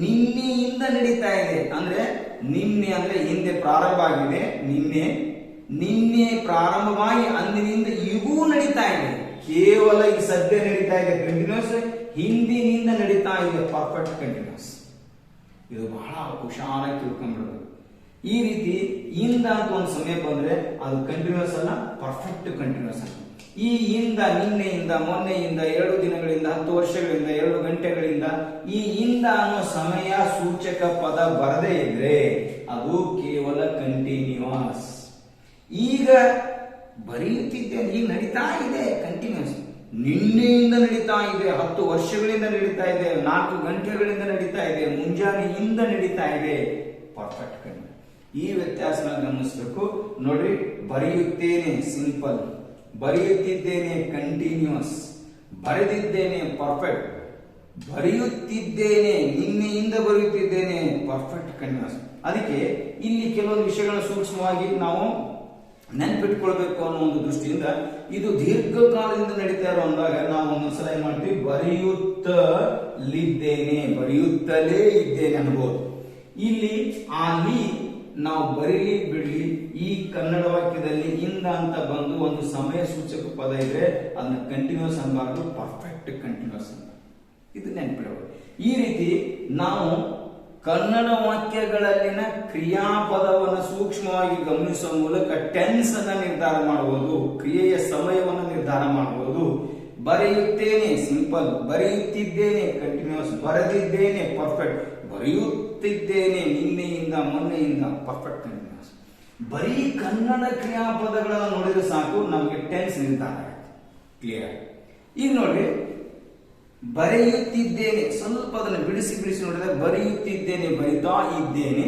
ನಿನ್ನೆಯಿಂದ ನಡೀತಾ ಇದೆ. ಅಂದ್ರೆ ನಿನ್ನೆ ಅಂದ್ರೆ ಹಿಂದೆ ಪ್ರಾರಂಭ ಆಗಿದೆ, ನಿನ್ನೆ ಪ್ರಾರಂಭವಾಗಿ ಅಂದಿನಿಂದ ಈಗೂ ನಡೀತಾ ಇದೆ. ಕೇವಲ ಈ ಸದ್ಯ ನಡೀತಾ ಇದೆ ಕಂಟಿನ್ಯೂಸ್, ಹಿಂದಿನಿಂದ ನಡೀತಾ ಇದೆ ಪರ್ಫೆಕ್ಟ್ ಕಂಟಿನ್ಯೂಸ್. ಇದು ಬಹಳ ಹುಷಾರಾಗಿ ತಿಳ್ಕೊಂಡ್ಬಿಡೋದು. ಈ ರೀತಿ ಇಂದ ಅಂತ ಒಂದು ಸಮಯ ಬಂದ್ರೆ ಅದು ಕಂಟಿನ್ಯೂಸ್ ಅಲ್ಲ, ಪರ್ಫೆಕ್ಟ್ ಕಂಟಿನ್ಯೂಸ್ ಅಲ್ಲ. ಈ ಇಂದ, ನಿನ್ನೆಯಿಂದ, ಮೊನ್ನೆಯಿಂದ, 2 ದಿನಗಳಿಂದ, 10 ವರ್ಷಗಳಿಂದ, 2 ಗಂಟೆಗಳಿಂದ, ಈ ಇಂದ ಅನ್ನೋ ಸಮಯ ಸೂಚಕ ಪದ ಬರದೇ ಇದ್ರೆ ಅದು ಕೇವಲ ಕಂಟಿನ್ಯೂಸ್. ಈಗ ಬರೆಯುತ್ತಿದ್ದೇನೆ, ಈಗ ನಡೀತಾ ಇದೆ ಕಂಟಿನ್ಯೂಸ್. ನಿನ್ನೆಯಿಂದ ನಡೀತಾ ಇದೆ, 10 ವರ್ಷಗಳಿಂದ ನಡೀತಾ ಇದೆ, 4 ಗಂಟೆಗಳಿಂದ ನಡೀತಾ ಇದೆ, ಮುಂಜಾನೆಯಿಂದ ನಡೀತಾ ಇದೆ ಪರ್ಫೆಕ್ಟ್ ಕಂಟಿನ್ಯೂಸ್. ಈ ವ್ಯತ್ಯಾಸನ ಗಮನಿಸಬೇಕು. ನೋಡ್ರಿ, ಬರೆಯುತ್ತೇನೆ ಸಿಂಪಲ್, ಬರೆಯುತ್ತಿದ್ದೇನೆ ಕಂಟಿನ್ಯೂಸ್, ಬರೆದಿದ್ದೇನೆ ಪರ್ಫೆಕ್ಟ್, ಬರೆಯುತ್ತಿದ್ದೇನೆ ನಿನ್ನೆಯಿಂದ ಬರೆಯುತ್ತಿದ್ದೇನೆ ಪರ್ಫೆಕ್ಟ್ ಕಂಟಿನ್ಯೂಸ್. ಅದಕ್ಕೆ ಇಲ್ಲಿ ಕೆಲವೊಂದು ವಿಷಯಗಳನ್ನು ಸೂಕ್ಷ್ಮವಾಗಿ ನಾವು ನೆನ್ಪಿಟ್ಕೊಳ್ಬೇಕು ಅನ್ನೋ ಒಂದು ದೃಷ್ಟಿಯಿಂದ ಇದು ದೀರ್ಘಕಾಲದಿಂದ ನಡೀತಾ ಇರೋ ಅಂದಾಗ ನಾವು ಒಂದೊಂದ್ಸಲ ಏನ್ ಮಾಡ್ತೀವಿ, ಬರೆಯುತ್ತಲಿದ್ದೇನೆ, ಬರೆಯುತ್ತಲೇ ಇದ್ದೇನೆ ಅನ್ಬೋದು. ಇಲ್ಲಿ ಅಲ್ಲಿ ನಾವು ಬರೀಲಿ ಬಿಡ್ಲಿ, ಈ ಕನ್ನಡ ವಾಕ್ಯದಲ್ಲಿ ಇಂದ ಅಂತ ಬಂದು ಒಂದು ಸಮಯ ಸೂಚಕ ಪದ ಇದ್ರೆ ಅದನ್ನ ಕಂಟಿನ್ಯೂಸ್ ಅನ್ಬಾರ್ದು, ಪರ್ಫೆಕ್ಟ್ ಕಂಟಿನ್ಯೂಸ್ ಅಂತ. ಇದು ನೆನ್ಪಿಡಬಹುದು. ಈ ರೀತಿ ನಾವು ಕನ್ನಡ ವಾಕ್ಯಗಳಲ್ಲಿನ ಕ್ರಿಯಾಪದವನ್ನು ಸೂಕ್ಷ್ಮವಾಗಿ ಗಮನಿಸುವ ಮೂಲಕ ಟೆನ್ಸ್ ಅನ್ನ ನಿರ್ಧಾರ ಮಾಡಬಹುದು, ಕ್ರಿಯೆಯ ಸಮಯವನ್ನು ನಿರ್ಧಾರ ಮಾಡಬಹುದು. ಬರೆಯುತ್ತೇನೆ ಸಿಂಪಲ್, ಬರೆಯುತ್ತಿದ್ದೇನೆ ಕಂಟಿನ್ಯೂಸ್, ಬರೆದಿದ್ದೇನೆ ಪರ್ಫೆಕ್ಟ್, ಬರೆಯುತ್ತಿದ್ದೇನೆ ನಿನ್ನೆಯಿಂದ, ಮೊನ್ನೆಯಿಂದ ಪರ್ಫೆಕ್ಟ್ ಕಂಟಿನ್ಯೂಸ್. ಬರೀ ಕನ್ನಡ ಕ್ರಿಯಾಪದಗಳನ್ನು ನೋಡಿದ್ರೆ ಸಾಕು, ನಮಗೆ ಟೆನ್ಸ್ ನಿರ್ಧಾರ ಆಗುತ್ತೆ ಕ್ಲಿಯರ್. ಈಗ ನೋಡಿ, ಬರೆಯುತ್ತಿದ್ದೇನೆ, ಸ್ವಲ್ಪ ಅದನ್ನು ಬಿಡಿಸಿ ನೋಡಿದ್ರೆ ಬರೆಯುತ್ತಿದ್ದೇನೆ, ಬರಿತಾ ಇದ್ದೇನೆ,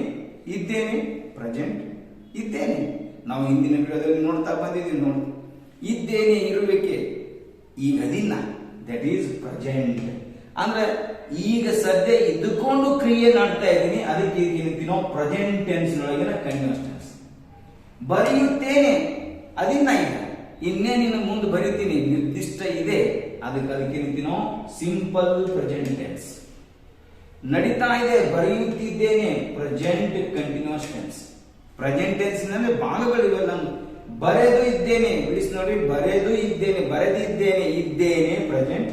ಇದ್ದೇನೆ ಪ್ರೆಸೆಂಟ್, ಇದ್ದೇನೆ ನಾವು ಹಿಂದಿನ ವಿಡಿಯೋದಲ್ಲಿ ನೋಡ್ತಾ ಬಂದಿದ್ದೀವಿ ನೋಡಿ. ಇದ್ದೇನೆ ಇರುವಿಕೆ, ಈಗ ದಿನ, ದಟ್ ಈಸ್ ಪ್ರೆಸೆಂಟ್. ಅಂದ್ರೆ ಈಗ ಸದ್ಯ ಇದ್ದುಕೊಂಡು ಕ್ರಿಯೆ ಮಾಡ್ತಾ ಇದ್ದೀನಿ, ಅದಕ್ಕೆ ಏನಂತೀವಿ ನಾವು ಪ್ರೆಸೆಂಟ್ ಟೆನ್ಸ್ ನೊಳಗಿನ ಕಂಟಿನ್ಯೂಸ್ ಟೆನ್ಸ್. ಬರೆಯುತ್ತೇನೆ ಅದಿನ್ನ ಇದೆ, ಇನ್ನೇನಿನ ಮುಂದೆ ಬರೀತೀನಿ ನಿರ್ದಿಷ್ಟ ಇದೆ, ಅದಕ್ಕೆ ಏನಂತೀವಿ ನಾವು ಸಿಂಪಲ್ ಪ್ರೆಸೆಂಟ್ ಟೆನ್ಸ್. ನಡೀತಾ ಇದೆ, ಬರೆಯುತ್ತಿದ್ದೇನೆ present continuous tense. Present tense ನಲ್ಲಿ ಭಾಗಗಳಿವೆಲ್ಲ. ಬರೆದು ಇದ್ದೇನೆ, ಬಿಡಿಸಿ ನೋಡಿ, ಬರೆದು ಇದ್ದೇನೆ, ಬರೆದಿದ್ದೇನೆ, ಇದ್ದೇನೆ ಪ್ರೆಸೆಂಟ್,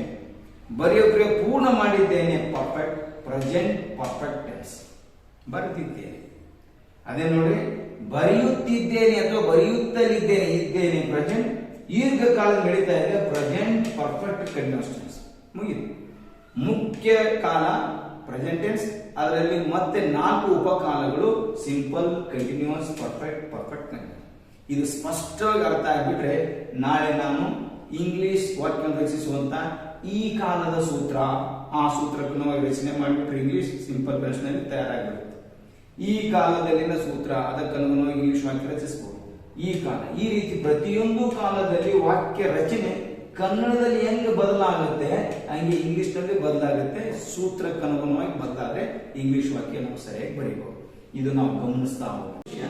ಬರೆಯೋ ಕ್ರಿಯೆ ಪೂರ್ಣ ಮಾಡಿದ್ದೇನೆ ಪರ್ಫೆಕ್ಟ್, ಪ್ರೆಸೆಂಟ್ ಪರ್ಫೆಕ್ಟ್ ಟೆನ್ಸ್. ಬರೆದಿದ್ದೇನೆ. ಅದೇ ನೋಡಿ, ಬರೆಯುತ್ತಿದ್ದೇನೆ ಅಥವಾ ಬರೆಯುತ್ತಲಿದ್ದೇನೆ, ಇದ್ದೇನೆ ಪ್ರೆಸೆಂಟ್, ದೀರ್ಘಕಾಲ ನಡೀತಾ ಇದೆ ಪ್ರೆಸೆಂಟ್ ಪರ್ಫೆಕ್ಟ್ ಕಂಟಿನ್ಯೂಸ್ ಟೆನ್ಸ್. ಮುಗಿತು. ಮುಖ್ಯ ಕಾಲ ಪ್ರೆಸೆಂಟ್ ಟೆನ್ಸ್, ಅದರಲ್ಲಿ ಮತ್ತೆ 4 ಉಪಕಾಲಗಳು simple, continuous, perfect, perfect continuous. ಇದು ಸ್ಪಷ್ಟವಾಗಿ ಅರ್ಥ ಆಗಿಬಿಟ್ರೆ ನಾಳೆ ನಾನು ಇಂಗ್ಲಿಷ್ ವಾಕ್ಯ ರಚಿಸುವಂತ ಈ ಕಾಲದ ಸೂತ್ರ, ಆ ಸೂತ್ರಕ್ಕನುವಾಗಿ ರಚನೆ ಮಾಡಿಬಿಟ್ರೆ ಇಂಗ್ಲಿಷ್ ಸಿಂಪಲ್ ಪ್ರಶ್ನೆಯಲ್ಲಿ ತಯಾರಾಗಿರುತ್ತೆ. ಈ ಕಾಲದಲ್ಲಿನ ಸೂತ್ರ, ಅದಕ್ಕನುಗುಣವಾಗಿ ಇಂಗ್ಲಿಷ್ ವಾಕ್ಯ ರಚಿಸಬಹುದು. ಈ ಕಾಲ, ಈ ರೀತಿ ಪ್ರತಿಯೊಂದು ಕಾಲದಲ್ಲಿ ವಾಕ್ಯ ರಚನೆ ಕನ್ನಡದಲ್ಲಿ ಹೆಂಗೆ ಬದಲಾಗುತ್ತೆ ಹಂಗೆ ಇಂಗ್ಲಿಷ್ ನಲ್ಲಿ ಬದಲಾಗುತ್ತೆ. ಸೂತ್ರಕ್ಕನುಗುಣವಾಗಿ ಬದಲಾದ್ರೆ ಇಂಗ್ಲಿಷ್ ವಾಕ್ಯ ನಾವು ಸರಿಯಾಗಿ ಬರೀಬಹುದು. ಇದು ನಾವು ಗಮನಿಸ್ತಾ ಹೋಗುವ ವಿಷಯ.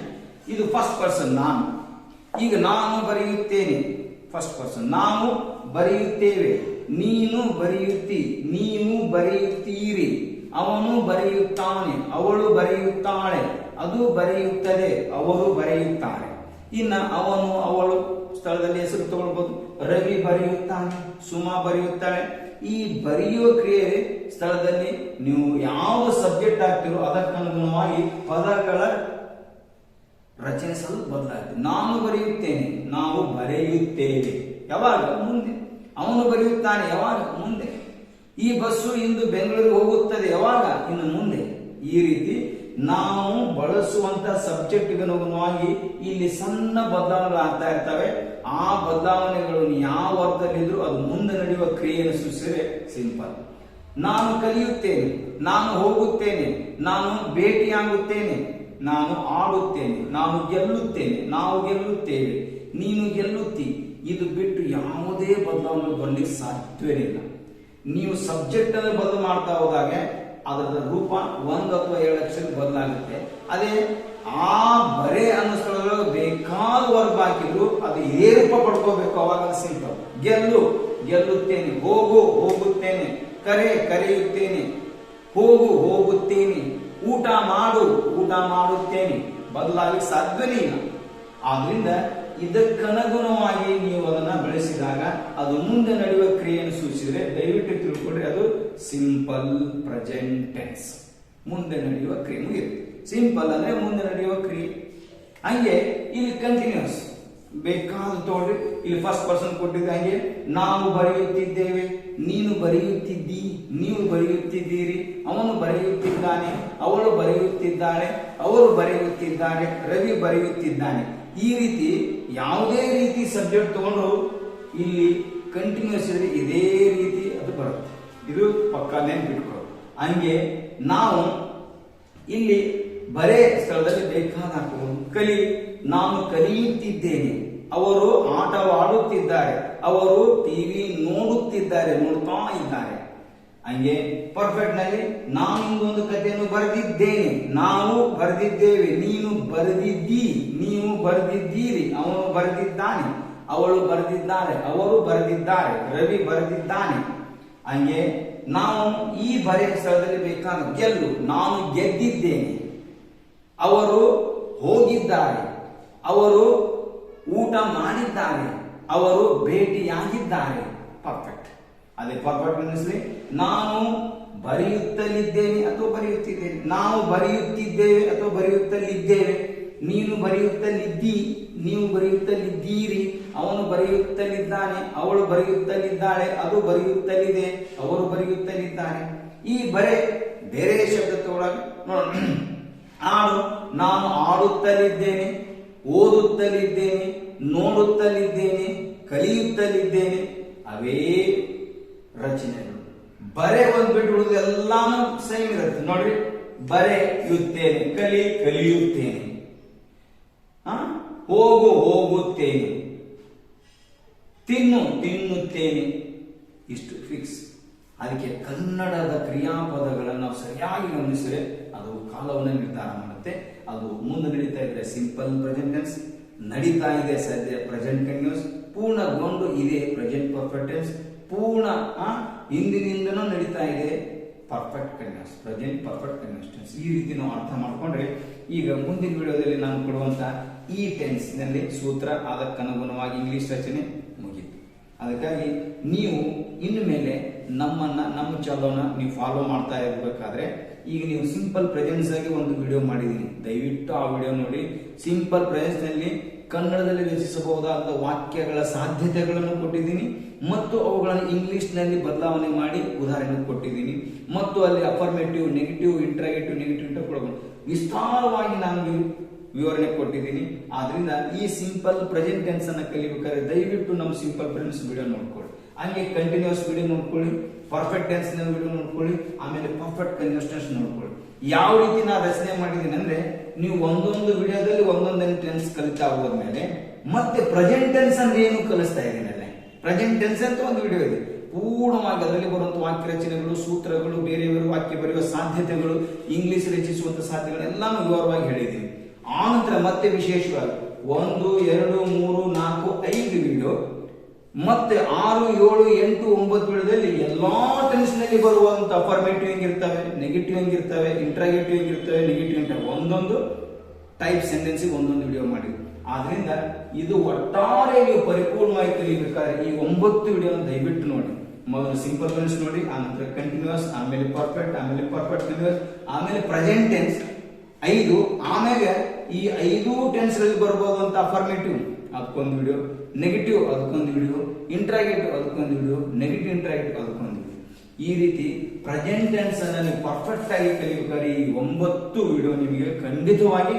ಇದು ಫಸ್ಟ್ ಪರ್ಸನ್ ನಾನು. ಈಗ ನಾನು ಬರೆಯುತ್ತೇನೆ, ಫಸ್ಟ್ ಪರ್ಸನ್. ನಾವು ಬರೆಯುತ್ತೇವೆ, ನೀನು ಬರೆಯುತ್ತಿ, ನೀವು ಬರೆಯುತ್ತೀರಿ, ಅವನು ಬರೆಯುತ್ತಾನೆ, ಅವಳು ಬರೆಯುತ್ತಾಳೆ, ಅದು ಬರೆಯುತ್ತದೆ, ಅವರು ಬರೆಯುತ್ತಾರೆ. ಇನ್ನ ಅವನು ಅವಳು ಸ್ಥಳದಲ್ಲಿ ಹೆಸರು ತಗೊಳ್ಬಹುದು. ರವಿ ಬರೆಯುತ್ತಾನೆ, ಸುಮಾ ಬರೆಯುತ್ತಾಳೆ. ಈ ಬರೆಯುವ ಕ್ರಿಯೆ ಸ್ಥಳದಲ್ಲಿ ನೀವು ಯಾವ ಸಬ್ಜೆಕ್ಟ್ ಆಗ್ತಿರೋ ಅದಕ್ಕನುಗುಣವಾಗಿ ಪದಗಳ ರಚನೆ ಸ್ವಲ್ಪ ಬದಲಾಗುತ್ತೆ. ನಾನು ಬರೆಯುತ್ತೇನೆ, ನಾವು ಬರೆಯುತ್ತೇವೆ, ಯಾವಾಗ? ಮುಂದೆ. ಅವನು ಬರೆಯುತ್ತಾನೆ, ಯಾವಾಗ? ಮುಂದೆ. ಈ ಬಸ್ಸು ಇಂದು ಬೆಂಗಳೂರಿಗೆ ಹೋಗುತ್ತದೆ, ಯಾವಾಗ? ಇನ್ನು ಮುಂದೆ. ಈ ರೀತಿ ನಾವು ಬಳಸುವಂತ ಸಬ್ಜೆಕ್ಟ್ ಅನುಗುಣವಾಗಿ ಇಲ್ಲಿ ಸಣ್ಣ ಬದಲಾವಣೆಗಳು ಆಗ್ತಾ ಇರ್ತವೆ. ಆ ಬದಲಾವಣೆಗಳು ಯಾವ ಅರ್ಥದಲ್ಲಿದ್ರು ಅದು ಮುಂದೆ ನಡೆಯುವ ಕ್ರಿಯೆಯನ್ನು ಸೂಚಿಸಿದರೆ ಸಿಂಪಲ್. ನಾನು ಕಲಿಯುತ್ತೇನೆ, ನಾನು ಹೋಗುತ್ತೇನೆ, ನಾನು ಭೇಟಿಯಾಗುತ್ತೇನೆ, ನಾನು ಆಡುತ್ತೇನೆ, ನಾನು ಗೆಲ್ಲುತ್ತೇನೆ, ನಾವು ಗೆಲ್ಲುತ್ತೇವೆ, ನೀನು ಗೆಲ್ಲುತ್ತಿ. ಇದು ಬಿಟ್ಟು ಯಾವುದೇ ಬದಲಾವಣೆ ಬರಲಿಕ್ಕೆ ಸಾಧ್ಯವೇ ಇಲ್ಲ. ನೀವು ಸಬ್ಜೆಕ್ಟ್ ಅನ್ನು ಬದಲು ಮಾಡ್ತಾ ಹೋದಾಗ ಅದರ ರೂಪ 1 ಅಥವಾ 2 ಅಕ್ಷರ ಬದಲಾಗುತ್ತೆ. ಅದೇ ಆ ಬರೆ ಅನ್ನೋ ಸ್ಥಳದೊಳಗೆ ಬೇಕಾದ ವರ್ಗ ಹಾಕಿದ್ರು ಅದು ಏ ರೂಪ ಪಡ್ಕೋಬೇಕು, ಅವಾಗ ಸಿಂಪಲ್. ಗೆಲ್ಲು, ಗೆಲ್ಲುತ್ತೇನೆ, ಹೋಗು, ಹೋಗುತ್ತೇನೆ, ಕರೆ, ಕರೆಯುತ್ತೇನೆ, ಹೋಗು, ಹೋಗುತ್ತೇನೆ, ಊಟ ಮಾಡು, ಊಟ ಮಾಡುತ್ತೇನೆ. ಬದಲಾಗಲಿಕ್ಕೆ ಸಾಧ್ಯವೇ ಇಲ್ಲ. ಆದ್ರಿಂದ ಇದಕ್ಕನುಗುಣವಾಗಿ ನೀವು ಅದನ್ನ ಬೆಳೆಸಿದಾಗ ಅದು ಮುಂದೆ ನಡೆಯುವ ಕ್ರಿಯೆಯನ್ನು ಸೂಚಿಸಿದ್ರೆ ದಯವಿಟ್ಟು ತಿಳ್ಕೊಂಡ್ರೆ ಅದು ಸಿಂಪಲ್ ಪ್ರೆಸೆಂಟ್ ಟೆನ್ಸ್. ಮುಂದೆ ನಡೆಯುವ ಕ್ರಿಯೆ ಮುಗಿಯುತ್ತೆ. ಸಿಂಪಲ್ ಅಂದ್ರೆ ಮುಂದೆ ನಡೆಯುವ ಕ್ರಿಯೆ. ಹಂಗೆ ಇಲ್ಲಿ ಕಂಟಿನ್ಯೂಸ್ ಬೇಕಾದ ತಗೊಳ್ರಿ. ಇಲ್ಲಿ ಫಸ್ಟ್ ಪರ್ಸನ್ ಕೊಟ್ಟಿದ್ದ ಹಾಗೆ ನಾವು ಬರೆಯುತ್ತಿದ್ದೇವೆ, ನೀನು ಬರೆಯುತ್ತಿದ್ದಿ, ನೀವು ಬರೆಯುತ್ತಿದ್ದೀರಿ, ಅವನು ಬರೆಯುತ್ತಿದ್ದಾನೆ, ಅವಳು ಬರೆಯುತ್ತಿದ್ದಾಳೆ, ಅವರು ಬರೆಯುತ್ತಿದ್ದಾರೆ, ರವಿ ಬರೆಯುತ್ತಿದ್ದಾನೆ. ಈ ರೀತಿ ಯಾವುದೇ ರೀತಿ ಸಬ್ಜೆಕ್ಟ್ ತಗೊಂಡು ಇಲ್ಲಿ ಕಂಟಿನ್ಯೂಸ್ ಇದ್ರೆ ಇದೇ ರೀತಿ ಅದು ಬರುತ್ತೆ. ಇದು ಪಕ್ಕಾ ನೆನ್ಪಿಟ್ಕೊಳ್ಳೋದು. ಹಂಗೆ ನಾವು ಇಲ್ಲಿ ಬರೇ ಸ್ಥಳದಲ್ಲಿ ಬೇಕಾದ ಹಾಕಬಹುದು. ಕಲಿ, ನಾನು ಕಲಿಯುತ್ತಿದ್ದೇನೆ, ಅವರು ಆಟವಾಡುತ್ತಿದ್ದಾರೆ, ಅವರು ಟಿವಿ ನೋಡುತ್ತಿದ್ದಾರೆ, ನೋಡ್ತಾ ಇದ್ದಾರೆ. ಹಂಗೆ ಪರ್ಫೆಕ್ಟ್ ನಲ್ಲಿ ನಾನು ಒಂದು ಕಥೆಯನ್ನು ಬರೆದಿದ್ದೇನೆ, ನಾವು ಬರೆದಿದ್ದೇವೆ, ನೀನು ಬರೆದಿದ್ದಿ, ನೀವು ಬರೆದಿದ್ದೀರಿ, ಅವನು ಬರೆದಿದ್ದಾನೆ, ಅವಳು ಬರೆದಿದ್ದಾರೆ, ಅವರು ಬರೆದಿದ್ದಾರೆ, ರವಿ ಬರೆದಿದ್ದಾನೆ. ಹಂಗೆ ನಾವು ಈ ಬರೆಯ ಸ್ಥಳದಲ್ಲಿ ಬೇಕಾದ ಗೆಲ್ಲು, ನಾನು ಗೆದ್ದಿದ್ದೇನೆ, ಅವರು ಹೋಗಿದ್ದಾರೆ, ಅವರು ಊಟ ಮಾಡಿದ್ದಾರೆ, ಅವರು ಭೇಟಿಯಾಗಿದ್ದಾರೆ. ಪರ್ಫೆಕ್ಟ್. ಅದೇ ಪರ್ಫೆಕ್ಟ್ ಅನ್ನಿಸ್ಲಿ. ನಾನು ಬರೆಯುತ್ತಲಿದ್ದೇನೆ ಅಥವಾ ಬರೆಯುತ್ತಿದ್ದೇನೆ, ನಾವು ಬರೆಯುತ್ತಿದ್ದೇವೆ ಅಥವಾ ಬರೆಯುತ್ತಲಿದ್ದೇವೆ, ನೀನು ಬರೆಯುತ್ತಲಿದ್ದಿ, ನೀವು ಬರೆಯುತ್ತಲಿದ್ದೀರಿ, ಅವನು ಬರೆಯುತ್ತಲಿದ್ದಾನೆ, ಅವಳು ಬರೆಯುತ್ತಲಿದ್ದಾಳೆ, ಅದು ಬರೆಯುತ್ತಲಿದೆ, ಅವರು ಬರೆಯುತ್ತಲಿದ್ದಾರೆ. ಈ ಬರೆ ಬೇರೆ ಶಬ್ದ ತಗೊಳಗೆ ನೋಡೋಣ. ಆಡು, ನಾನು ಆಡುತ್ತಲಿದ್ದೇನೆ, ಓದುತ್ತಲಿದ್ದೇನೆ, ನೋಡುತ್ತಲಿದ್ದೇನೆ, ಕಲಿಯುತ್ತಲಿದ್ದೇನೆ. ಅವೇ ರಚನೆಗಳು. ಬರೆ ಬಂದ್ಬಿಟ್ಟು ಉಳಿದು ಎಲ್ಲಾನು ಸೇಮ್ ಇರುತ್ತೆ ನೋಡ್ರಿ. ಬರೆಯುತ್ತೇನೆ, ಕಲಿ, ಕಲಿಯುತ್ತೇನೆ, ಹೋಗು, ಹೋಗುತ್ತೇನೆ, ತಿನ್ನು, ತಿನ್ನುತ್ತೇನೆ. ಇಷ್ಟು ಫಿಕ್ಸ್. ಅದಕ್ಕೆ ಕನ್ನಡದ ಕ್ರಿಯಾಪದಗಳನ್ನು ನಾವು ಸರಿಯಾಗಿ ಗಮನಿಸಿದ್ರೆ ಅದು ಕಾಲವನ್ನು ನಿರ್ಧಾರ ಮಾಡುತ್ತೆ. ಅದು ಮುಂದೆ ನಡೀತಾ ಇದ್ರೆ ಸಿಂಪಲ್ ಪ್ರೆಸೆಂಟ್ ಟೆನ್ಸ್, ನಡೀತಾ ಇದೆ ಸದ್ಯ ಪ್ರೆಸೆಂಟ್ ಕಂಟಿನ್ಯೂಸ್, ಪೂರ್ಣಗೊಂಡು ಇದೆ ಪ್ರೆಸೆಂಟ್ ಪರ್ಫೆಕ್ಟ್ ಟೆನ್ಸ್, ಪೂರ್ಣ ಹಿಂದಿನಿಂದನೂ ನಡೀತಾ ಇದೆ perfect continuous, present perfect continuous tense. ಈ ರೀತಿ ನಾವು ಅರ್ಥ ಮಾಡ್ಕೊಂಡ್ರೆ ಈಗ ಮುಂದಿನ ವಿಡಿಯೋದಲ್ಲಿ ನಾನು ಕೊಡುವಂತ ಈ ಟೆನ್ಸ್ ನಲ್ಲಿ ಸೂತ್ರ, ಅದಕ್ಕನುಗುಣವಾಗಿ ಇಂಗ್ಲಿಷ್ ರಚನೆ ಮುಗಿತು. ಅದಕ್ಕಾಗಿ ನೀವು ಇನ್ನು ಮೇಲೆ ನಮ್ಮ ಚಾನಲ್ನ ನೀವು ಫಾಲೋ ಮಾಡ್ತಾ ಇರಬೇಕಾದ್ರೆ ಈಗ ನೀವು ಸಿಂಪಲ್ ಪ್ರೆಸೆನ್ಸ್ ಆಗಿ ಒಂದು ವಿಡಿಯೋ ಮಾಡಿದೀನಿ, ದಯವಿಟ್ಟು ಆ ವಿಡಿಯೋ ನೋಡಿ. ಸಿಂಪಲ್ ಪ್ರೆಸೆನ್ಸ್ ನಲ್ಲಿ ಕನ್ನಡದಲ್ಲಿ ರಚಿಸಬಹುದಾದ ವಾಕ್ಯಗಳ ಸಾಧ್ಯತೆಗಳನ್ನು ಕೊಟ್ಟಿದ್ದೀನಿ ಮತ್ತು ಅವುಗಳನ್ನು ಇಂಗ್ಲಿಷ್ ನಲ್ಲಿ ಬದಲಾವಣೆ ಮಾಡಿ ಉದಾಹರಣೆ ಕೊಟ್ಟಿದ್ದೀನಿ ಮತ್ತು ಅಲ್ಲಿ ಅಫರ್ಮೇಟಿವ್, ನೆಗೆಟಿವ್, ಇಂಟ್ರಾಗೇಟಿವ್, ನೆಗೆಟಿವ್ ಅಂತ ಕೊಡಬಹುದು. ವಿಸ್ತಾರವಾಗಿ ನಾನು ವಿವರಣೆ ಕೊಟ್ಟಿದ್ದೀನಿ. ಆದ್ರಿಂದ ಈ ಸಿಂಪಲ್ ಪ್ರೆಸೆಂಟ್ ಟೆನ್ಸ್ ಅನ್ನ ಕಲಿಬೇಕಾದ್ರೆ ದಯವಿಟ್ಟು ನಮ್ಮ ಸಿಂಪಲ್ ಪ್ರೆಸೆಂಟ್ ವಿಡಿಯೋ ನೋಡ್ಕೊಳ್ಳಿ. ಹಂಗೆ ಕಂಟಿನ್ಯೂಸ್ ವಿಡಿಯೋ ನೋಡ್ಕೊಳ್ಳಿ, ಪರ್ಫೆಕ್ಟ್ ಟೆನ್ಸ್ ನ ವಿಡಿಯೋ ನೋಡ್ಕೊಳ್ಳಿ, ಆಮೇಲೆ ಪರ್ಫೆಕ್ಟ್ ಕಂಟಿನ್ಯೂಸ್ ಟೆನ್ಸ್ ನೋಡ್ಕೊಳ್ಳಿ. ಯಾವ ರೀತಿ ನಾನು ರಚನೆ ಮಾಡಿದ್ದೀನಿ ಅಂದ್ರೆ, ನೀವು ಒಂದೊಂದು ವಿಡಿಯೋದಲ್ಲಿ ಒಂದೊಂದು ಟೆನ್ಸ್ ಕಲಿತಾ ಹೋದ್ಮೇಲೆ ಮತ್ತೆ ಪ್ರೆಸೆಂಟ್ ಟೆನ್ಸ್ ಅಂದ್ರೆ ಏನು ಕಲಿಸ್ತಾ ಇದ್ದೀನಿ ಅಲ್ಲೇ. ಪ್ರೆಸೆಂಟ್ ಟೆನ್ಸ್ ಅಂತ ಒಂದು ವಿಡಿಯೋ ಇದೆ, ಪೂರ್ಣವಾಗಿ ಅದರಲ್ಲಿ ಬರುವಂತ ವಾಕ್ಯ ರಚನೆಗಳು, ಸೂತ್ರಗಳು, ಬೇರೆ ಬೇರೆ ವಾಕ್ಯ ಬರೆಯುವ ಸಾಧ್ಯತೆಗಳು, ಇಂಗ್ಲಿಷ್ ರಚಿಸುವಂತ ಸಾಧ್ಯತೆಗಳೆಲ್ಲಾನು ವಿವರವಾಗಿ ಹೇಳಿದ್ದೀನಿ. ಆ ನಂತರ ಮತ್ತೆ ವಿಶೇಷವಾಗಿ 1, 2, 3, 4, 5 ವಿಡಿಯೋ ಮತ್ತೆ 6, 7, 8, 9 ವಿಡಿಯೋದಲ್ಲಿ ಎಲ್ಲಾ ಟೆನ್ಸ್ ನಲ್ಲಿ ಬರುವಂತ ಅಫರ್ಮೇಟಿವ್ ಹೆಂಗಿರ್ತವೆ, ನೆಗೆಟಿವ್ ಹೆಂಗಿರ್ತವೆ, ಇಂಟ್ರಾಗೇಟಿವ್ ಹೆಂಗಿರ್ತವೆ, ನೆಗೆಟಿವ್ ಇಂಟ್ರಾಗೇಟಿವ್, ಒಂದೊಂದು ಟೈಪ್ ಸೆಂಟೆನ್ಸ್ ಒಂದೊಂದು ವಿಡಿಯೋ ಮಾಡಿದ್ವಿ. ಆದ್ರಿಂದ ಇದು ಒಟ್ಟಾರೆ ನೀವು ಪರಿಪೂರ್ಣವಾಗಿ ಕಲಿಬೇಕಾದ್ರೆ ಈ 9 ವಿಡಿಯೋ ದಯವಿಟ್ಟು ನೋಡಿ. ಮೊದಲು ಸಿಂಪಲ್ ಟೆನ್ಸ್ ನೋಡಿ, ಆನಂತರ ಕಂಟಿನ್ಯೂಸ್, ಆಮೇಲೆ ಪರ್ಫೆಕ್ಟ್, ಆಮೇಲೆ ಪರ್ಫೆಕ್ಟ್ ಕಂಟಿನ್ಯೂಸ್, ಆಮೇಲೆ ಪ್ರೆಸೆಂಟ್ ಟೆನ್ಸ್ 5, ಆಮೇಲೆ ಈ 5 ಟೆನ್ಸ್ ಗಳಲ್ಲಿ ಬರಬಹುದಂತ ಅಫರ್ಮೇಟಿವ್ ಅದಕ್ಕೊಂದು ವಿಡಿಯೋ, ನೆಗೆಟಿವ್ ಅದಕ್ಕೊಂದು ವಿಡಿಯೋ, ಇಂಟ್ರಾಗೇಟಿವ್ ಅದಕ್ಕೊಂದು ವಿಡಿಯೋ, ನೆಗೆಟಿವ್ ಇಂಟ್ರಾಗೇಟಿವ್ ಅದಕ್ಕೊಂದು ವಿಡಿಯೋ. ಈ ರೀತಿ ಪ್ರೆಸೆಂಟ್ ಟೆನ್ಸ್ ಅನ್ನ ನೀವು ಪರ್ಫೆಕ್ಟ್ ಆಗಿ ಕಲಿಬೇಕಾದ್ರೆ ಈ 9 ವಿಡಿಯೋ ನಿಮಗೆ ಖಂಡಿತವಾಗಿ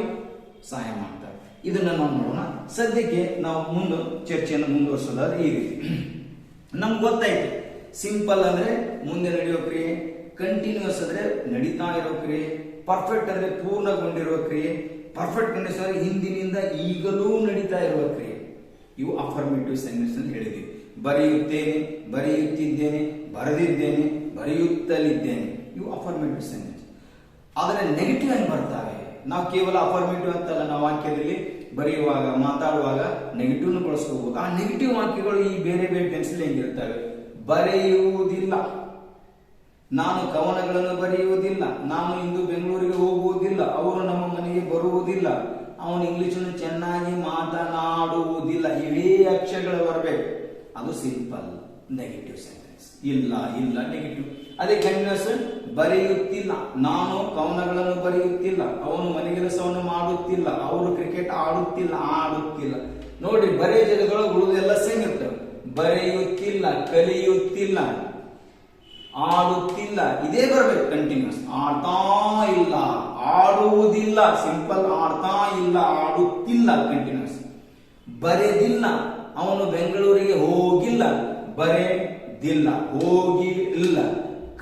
ಸಹಾಯ ಮಾಡ್ತಾರೆ. ಇದನ್ನ ನಾವು ನೋಡೋಣ. ಸದ್ಯಕ್ಕೆ ನಾವು ಚರ್ಚೆಯನ್ನು ಮುಂದುವರಿಸೋದಾದ್ರೆ ಈ ರೀತಿ ನಮ್ಗೆ ಗೊತ್ತಾಯ್ತು, ಸಿಂಪಲ್ ಅಂದ್ರೆ ಮುಂದೆ ನಡೆಯೋ ಕ್ರಿಯೆ, ಕಂಟಿನ್ಯೂಸ್ ಅಂದ್ರೆ ನಡೀತಾ ಇರೋ ಕ್ರಿಯೆ, ಪರ್ಫೆಕ್ಟ್ ಅಂದ್ರೆ ಪೂರ್ಣಗೊಂಡಿರುವ ಕ್ರಿಯೆ, ಪರ್ಫೆಕ್ಟ್ ಅಂದ್ರೆ ಹಿಂದಿನಿಂದ ಈಗಲೂ ನಡೀತಾ ಇರುವ ಕ್ರಿಯೆ. ಇವು ಅಫರ್ಮೇಟಿವ್ ಸೆಂಟೆನ್ಸ್ ಅಂತ ಹೇಳಿದ್ವಿ. ಬರೆಯುತ್ತೇನೆ, ಬರೆಯುತ್ತಿದ್ದೇನೆ, ಬರೆದಿದ್ದೇನೆ, ಬರೆಯುತ್ತಲಿದ್ದೇನೆ, ಇವು ಅಫರ್ಮೇಟಿವ್ ಸೆಂಟೆನ್ಸ್. ಆದರೆ ನೆಗೆಟಿವ್ ಆಗಿ ಬರ್ತವೆ. ನಾವು ಕೇವಲ ಅಫರ್ಮೇಟಿವ್ ಅಂತಲ್ಲ, ನಾವು ವಾಕ್ಯದಲ್ಲಿ ಬರೆಯುವಾಗ, ಮಾತಾಡುವಾಗ ನೆಗೆಟಿವ್ ಬಳಸ್ಕೋಬಹುದು. ಆ ನೆಗೆಟಿವ್ ವಾಕ್ಯಗಳು ಈ ಬೇರೆ ಬೇರೆ ಟೆನ್ಸ್ ಹೆಂಗಿರ್ತವೆ. ಬರೆಯುವುದಿಲ್ಲ, ನಾನು ಕವನಗಳನ್ನು ಬರೆಯುವುದಿಲ್ಲ, ನಾನು ಇಂದು ಬೆಂಗಳೂರಿಗೆ ಹೋಗುವುದಿಲ್ಲ, ಅವರು ನಮ್ಮ ಮನೆಗೆ ಬರುವುದಿಲ್ಲ, ಅವನು ಇಂಗ್ಲಿಷನ್ನು ಚೆನ್ನಾಗಿ ಮಾತನಾಡುವುದಿಲ್ಲ, ಇವೇ ಅಕ್ಷರಗಳು ಬರಬೇಕು. ಅದು ಸಿಂಪಲ್ ನೆಗೆಟಿವ್ ಸೆಂಟೆನ್ಸ್. ಇಲ್ಲ ನೆಗೆಟಿವ್. ಅದೇ ಕಂಟಿನ್ಯೂಸ್, ಬರೆಯುತ್ತಿಲ್ಲ, ನಾನು ಕವನಗಳನ್ನು ಬರೆಯುತ್ತಿಲ್ಲ, ಅವನು ಮನೆಗೆಲಸವನ್ನು ಮಾಡುತ್ತಿಲ್ಲ, ಅವರು ಕ್ರಿಕೆಟ್ ಆಡುತ್ತಿಲ್ಲ. ನೋಡಿ, ಬರೆಯ ಜಗಗಳು ಉಳಿದೆಲ್ಲ ಸೇಮ್ ಇರ್ತವೆ. ಬರೆಯುತ್ತಿಲ್ಲ, ಕಲಿಯುತ್ತಿಲ್ಲ, ಆಡುತ್ತಿಲ್ಲ, ಇದೇ ಬರಬೇಕು ಕಂಟಿನ್ಯೂಸ್. ಆಡ್ತಾ ಇಲ್ಲ, ಆಡುವುದಿಲ್ಲ, ಸಿಂಪಲ್. ಆಡ್ತಾ ಇಲ್ಲ, ಆಡುತ್ತಿಲ್ಲ, ಕಂಟಿನ್ಯೂಸ್. ಬರೆದಿಲ್ಲ, ಅವನು ಬೆಂಗಳೂರಿಗೆ ಹೋಗಿಲ್ಲ, ಬರೆದಿಲ್ಲ, ಹೋಗಿ ಇಲ್ಲ,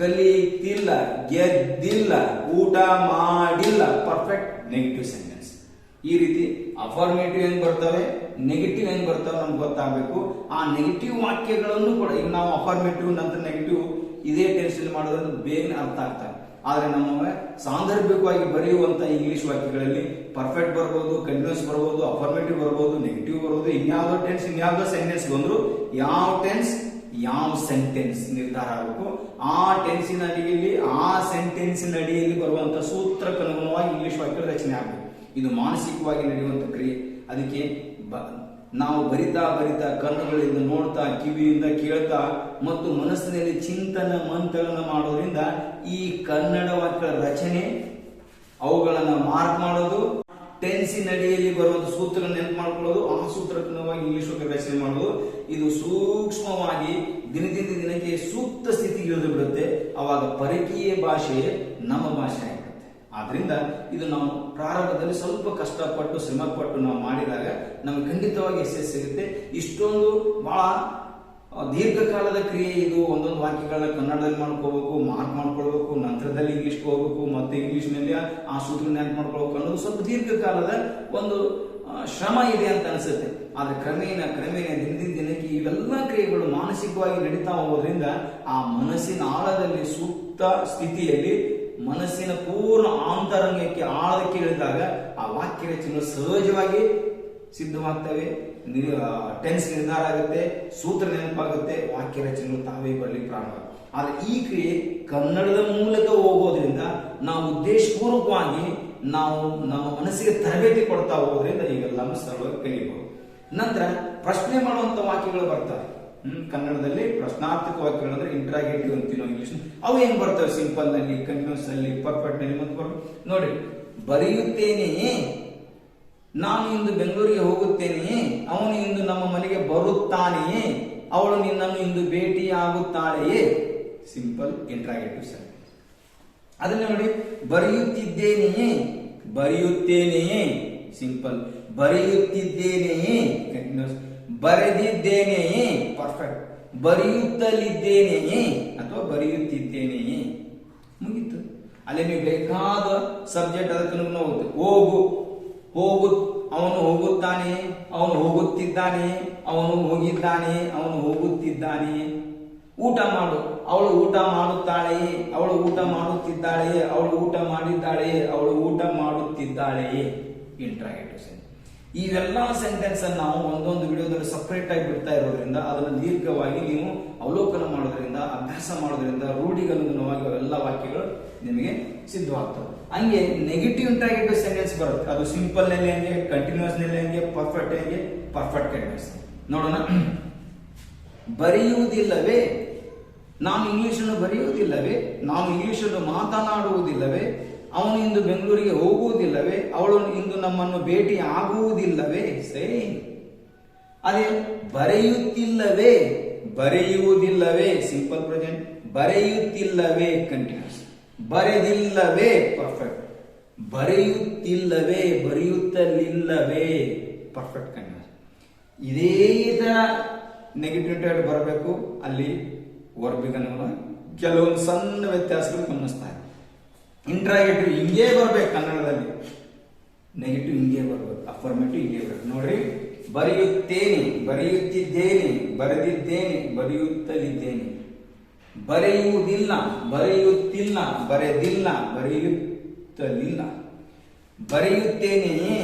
ಕಲಿತಿಲ್ಲ, ಗೆದ್ದಿಲ್ಲ, ಊಟ ಮಾಡಿಲ್ಲ, ಪರ್ಫೆಕ್ಟ್ ನೆಗೆಟಿವ್ ಸೆಂಟೆನ್ಸ್. ಈ ರೀತಿ ಅಫರ್ಮೇಟಿವ್ ಹೆಂಗ್ ಬರ್ತವೆ, ನೆಗೆಟಿವ್ ಹೆಂಗ್ ಬರ್ತವೆ ನಮ್ಗೆ ಗೊತ್ತಾಗಬೇಕು. ಆ ನೆಗೆಟಿವ್ ವಾಕ್ಯಗಳನ್ನು ಕೂಡ ಈಗ ನಾವು ಅಫರ್ಮೇಟಿವ್ ನಂತರ ನೆಗೆಟಿವ್ ಇದೇ ಟೆನ್ಸ್ ಮಾಡೋದ್ರಿಂದ ಬೇಗನೆ ಅರ್ಥ ಆಗ್ತವೆ. ಆದ್ರೆ ನಮ್ಮ ಸಾಂದರ್ಭಿಕವಾಗಿ ಬರೆಯುವಂತ ಇಂಗ್ಲಿಷ್ ವಾಕ್ಯಗಳಲ್ಲಿ ಪರ್ಫೆಕ್ಟ್ ಬರ್ಬೋದು, ಕಂಟಿನ್ಯೂಸ್ ಬರ್ಬೋದು, ಅಫರ್ಮೇಟಿವ್ ಬರ್ಬೋದು, ನೆಗೆಟಿವ್ ಬರ್ಬೋದು, ಇನ್ಯಾವುದೋ ಟೆನ್ಸ್ ಇನ್ಯಾವುದೋ ಸೆಂಟೆನ್ಸ್ ಬಂದ್ರು ಯಾವ ಟೆನ್ಸ್ ಯಾವ ಸೆಂಟೆನ್ಸ್ ನಿರ್ಧಾರ ಆಗಬೇಕು. ಆ ಟೆನ್ಸಿನ ಅಡಿಯಲ್ಲಿ, ಆ ಸೆಂಟೆನ್ಸಿನ ಅಡಿಯಲ್ಲಿ ಬರುವಂತ ಸೂತ್ರಕ್ಕನುಗುಣವಾಗಿ ಇಂಗ್ಲಿಷ್ ವಾಕ್ಯ ರಚನೆ ಆಗಬೇಕು. ಇದು ಮಾನಸಿಕವಾಗಿ ನಡೆಯುವಂತ ಕ್ರಿಯೆ. ಅದಕ್ಕೆ ನಾವು ಬರಿತಾ ಕಣ್ಣುಗಳಿಂದ ನೋಡ್ತಾ, ಕಿವಿಯಿಂದ ಕೇಳ್ತಾ ಮತ್ತು ಮನಸ್ಸಿನಲ್ಲಿ ಚಿಂತನ ಮಂಥನ ಮಾಡೋದ್ರಿಂದ ಈ ಕನ್ನಡ ವಾಕ್ಯಗಳ ರಚನೆ, ಅವುಗಳನ್ನ ಮಾರ್ಕ್ ಮಾಡೋದು, ಟೆನ್ಸಿನ ಅಡಿಯಲ್ಲಿ ಬರುವಂತ ಸೂತ್ರಗಳನ್ನ ನೆನಪು ಮಾಡ್ಕೊಳ್ಳೋದು, ಆ ಸೂತ್ರಕ್ಕನುವಾಗಿ ಇಂಗ್ಲಿಷ್ ವಾಕ್ಯ ರಚನೆ ಮಾಡೋದು, ಇದು ಸೂಕ್ಷ್ಮವಾಗಿ ದಿನದಿಂದ ದಿನಕ್ಕೆ ಸೂಕ್ತ ಸ್ಥಿತಿಗೆ ಇಳಿದು ಬಿಡುತ್ತೆ. ಅವಾಗ ಪರಕೀಯ ಭಾಷೆ ನಮ್ಮ ಭಾಷೆ ಆಗಿರುತ್ತೆ. ಆದ್ರಿಂದ ಇದು ನಾವು ಪ್ರಾರಂಭದಲ್ಲಿ ಸ್ವಲ್ಪ ಕಷ್ಟಪಟ್ಟು ಶ್ರಮಪಟ್ಟು ನಾವು ಮಾಡಿದಾಗ ನಮ್ಗೆ ಖಂಡಿತವಾಗಿ ಯಶಸ್ಸು ಸಿಗುತ್ತೆ. ಇಷ್ಟೊಂದು ಬಹಳ ದೀರ್ಘಕಾಲದ ಕ್ರಿಯೆ ಇದು. ಒಂದೊಂದು ವಾಕ್ಯಗಳನ್ನ ಕನ್ನಡದಲ್ಲಿ ಮಾಡ್ಕೋಬೇಕು, ಮಾರ್ಕ್ ಮಾಡ್ಕೊಳ್ಬೇಕು, ನಂತರದಲ್ಲಿ ಇಂಗ್ಲಿಷ್ಗೆ ಹೋಗ್ಬೇಕು, ಮತ್ತೆ ಇಂಗ್ಲಿಷ್ನಲ್ಲಿ ಆ ಸೂತ್ರ ನೆನಪು ಮಾಡ್ಕೊಳ್ಬೇಕು ಅನ್ನೋದು ಸ್ವಲ್ಪ ದೀರ್ಘಕಾಲದ ಒಂದು ಶ್ರಮ ಇದೆ ಅಂತ ಅನ್ಸುತ್ತೆ. ಆದ್ರೆ ಕ್ರಮೇಣ ದಿನದಿಂದ ದಿನಕ್ಕೆ ಇವೆಲ್ಲ ಕ್ರಿಯೆಗಳು ಮಾನಸಿಕವಾಗಿ ನಡೀತಾ ಹೋಗೋದ್ರಿಂದ ಆ ಮನಸ್ಸಿನ ಆಳದಲ್ಲಿ ಸೂಕ್ತ ಸ್ಥಿತಿಯಲ್ಲಿ ಮನಸ್ಸಿನ ಪೂರ್ಣ ಆಂತರಂಗಕ್ಕೆ ಆಳಕ್ಕೆ ಇಳಿದಾಗ ಆ ವಾಕ್ಯ ರಚನೆಗಳು ಸಹಜವಾಗಿ ಸಿದ್ಧವಾಗ್ತವೆ. ಟೆನ್ಸ್ ನಿರ್ಧಾರ ಆಗುತ್ತೆ, ಸೂತ್ರ ನೆನಪಾಗುತ್ತೆ, ವಾಕ್ಯ ರಚನೆಗಳು ತಾವೇ ಬರಲಿಕ್ಕೆ ಪ್ರಾರಂಭ. ಆದ್ರೆ ಈ ಕ್ರಿಯೆ ಕನ್ನಡದ ಮೂಲಕ ಹೋಗೋದ್ರಿಂದ ನಾವು ಉದ್ದೇಶಪೂರ್ವಕವಾಗಿ ನಾವು ನಮ್ಮ ಮನಸ್ಸಿಗೆ ತರಬೇತಿ ಕೊಡ್ತಾ ಹೋಗೋದ್ರಿಂದ ಇವೆಲ್ಲವೂ ಸರಳವಾಗಿ ಕಲಿಯಬಹುದು. ನಂತರ ಪ್ರಶ್ನೆ ಮಾಡುವಂತ ವಾಕ್ಯಗಳು ಬರ್ತವೆ. ಕನ್ನಡದಲ್ಲಿ ಪ್ರಶ್ನಾರ್ಥಕ ವಾಕ್ಯಗಳು ಅಂದ್ರೆ ಇಂಟ್ರಾಗೇಟಿವ್ ಅಂತೀವಿ ನಾವು ಇಂಗ್ಲಿಷ್. ಅವು ಹೆಂಗ್ ಬರ್ತವೆ? ಸಿಂಪಲ್ ನಲ್ಲಿ, ಕಂಟಿನ್ಯೂಸ್ ನಲ್ಲಿ, ಪರ್ಫೆಕ್ಟ್ ನಲ್ಲಿ ಮತ್ತು ನೋಡಿ, ಬರೆಯುತ್ತೇನೆಯೇ, ನಾನು ಇಂದು ಬೆಂಗಳೂರಿಗೆ ಹೋಗುತ್ತೇನೆಯೇ, ಅವನು ಇಂದು ನಮ್ಮ ಮನೆಗೆ ಬರುತ್ತಾನೆಯೇ, ಅವಳು ನಿನ್ನನ್ನು ಇಂದು ಭೇಟಿಯಾಗುತ್ತಾಳೆಯೇ. Simple interrogative sentence. ಅದನ್ನ ನೋಡಿ, ಬರೆಯುತ್ತಿದ್ದೇನೆಯೇ, ಬರೆಯುತ್ತೇನೆಯೇ, ಸಿಂಪಲ್. ಬರೆಯುತ್ತಿದ್ದೇನೆಯೇ, ಕಂಟಿನ್ಯೂಸ್. ಬರೆದಿದ್ದೇನೆಯೇ, ಪರ್ಫೆಕ್ಟ್. ಬರೆಯುತ್ತಲಿದ್ದೇನೆಯೇ ಅಥವಾ ಬರೆಯುತ್ತಿದ್ದೇನೆಯೇ, ಮುಗೀತು. ಅಲ್ಲಿ ನೀವು ಬೇಕಾದ ಸಬ್ಜೆಕ್ಟ್ ಅದಕ್ಕೆ ಹೋಗುತ್ತೆ. ಹೋಗು, ಅವನು ಹೋಗುತ್ತಾನೆ, ಅವನು ಹೋಗುತ್ತಿದ್ದಾನೆ, ಅವನು ಹೋಗಿದ್ದಾನೆ, ಅವನು ಹೋಗುತ್ತಿದ್ದಾನೆ. ಊಟ ಮಾಡು, ಅವಳು ಊಟ ಮಾಡುತ್ತಾಳೆಯೇ, ಅವಳು ಊಟ ಮಾಡುತ್ತಿದ್ದಾಳೆಯೇ, ಅವಳು ಊಟ ಮಾಡಿದ್ದಾಳೆಯೇ, ಅವಳು ಊಟ ಮಾಡುತ್ತಿದ್ದಾಳೆಯೇ. Interrogative sentence. ಇವೆಲ್ಲಾ ಸೆಂಟೆನ್ಸ್ ಅನ್ನು ನಾವು ಒಂದೊಂದು ವಿಡಿಯೋದಲ್ಲಿ ಸಪರೇಟ್ ಆಗಿ ಬಿಡ್ತಾ ಇರೋದ್ರಿಂದ ಅದನ್ನು ದೀರ್ಘವಾಗಿ ನೀವು ಅವಲೋಕನ ಮಾಡೋದ್ರಿಂದ, ಅಭ್ಯಾಸ ಮಾಡೋದ್ರಿಂದ ರೂಢಿಗನುಗುಣವಾಗಿ ಅವೆಲ್ಲ ವಾಕ್ಯಗಳು ನಿಮಗೆ ಸಿದ್ಧವಾಗ್ತವೆ. ಹಂಗೆ ನೆಗೆಟಿವ್ ಇಂಟ್ರಾಗೇಟಿವ್ ಸೆಂಟೆನ್ಸ್ ಬರುತ್ತೆ. ಅದು ಸಿಂಪಲ್ ನಲ್ಲಿ ಹೆಂಗೆ, ಕಂಟಿನ್ಯೂಸ್ ನಲ್ಲಿ ಹೆಂಗೆ, ಪರ್ಫೆಕ್ಟ್ ಹೆಂಗೆ, ಪರ್ಫೆಕ್ಟ್ ಕಂಟಿನ್ಯೂಸ್. ನೋಡೋಣ. ಬರೆಯುವುದಿಲ್ಲವೇ, ನಾನು ಇಂಗ್ಲಿಷನ್ನು ಬರೆಯುವುದಿಲ್ಲವೇ, ನಾನು ಇಂಗ್ಲಿಷನ್ನು ಮಾತನಾಡುವುದಿಲ್ಲವೇ, ಅವನು ಇಂದು ಬೆಂಗಳೂರಿಗೆ ಹೋಗುವುದಿಲ್ಲವೇ, ಅವಳು ಇಂದು ನಮ್ಮನ್ನು ಭೇಟಿ ಆಗುವುದಿಲ್ಲವೇ. ಸೇಮ್. ಅದೇ ಬರೆಯುತ್ತಿಲ್ಲವೇ, ಬರೆಯುವುದಿಲ್ಲವೇ, ಸಿಂಪಲ್ ಪ್ರೆಸೆಂಟ್. ಬರೆಯುತ್ತಿಲ್ಲವೇ, ಕಂಟಿನ್ಯೂಸ್. ಬರೆದಿಲ್ಲವೇ, ಪರ್ಫೆಕ್ಟ್. ಬರೆಯುತ್ತಿಲ್ಲವೇ, ಬರೆಯುತ್ತಲಿಲ್ಲವೇ, ಪರ್ಫೆಕ್ಟ್ ಕಂಟಿನ್ಯೂಸ್. ಇದೇ ತರ ನೆಗೆಟಿವ್ ಬರಬೇಕು. ಅಲ್ಲಿ ವರ್ಬಿಗನುಗುಣ ಕೆಲವೊಂದು ಸಣ್ಣ ವ್ಯತ್ಯಾಸಗಳು ಗಮನಿಸ್ತಾರೆ. ಇಂಟ್ರಾಗೇಟಿವ್ ಹಿಂಗೇ ಬರ್ಬೇಕು ಕನ್ನಡದಲ್ಲಿ, ನೆಗೆಟಿವ್ ಹಿಂಗೇ ಬರ್ಬೇಕು, ಅಫರ್ಮೇಟಿವ್ ಹಿಂಗೇ ಬರ್ಬೇಕು. ನೋಡ್ರಿ, ಬರೆಯುತ್ತೇನೆ, ಬರೆಯುತ್ತಿದ್ದೇನೆ, ಬರೆದಿದ್ದೇನೆ, ಬರೆಯುತ್ತಲಿದ್ದೇನೆ. ಬರೆಯುವುದಿಲ್ಲ, ಬರೆಯುತ್ತಿಲ್ಲ, ಬರೆದಿಲ್ಲ, ಬರೆಯುತ್ತಲಿಲ್ಲ. ಬರೆಯುತ್ತೇನೆಯೇ,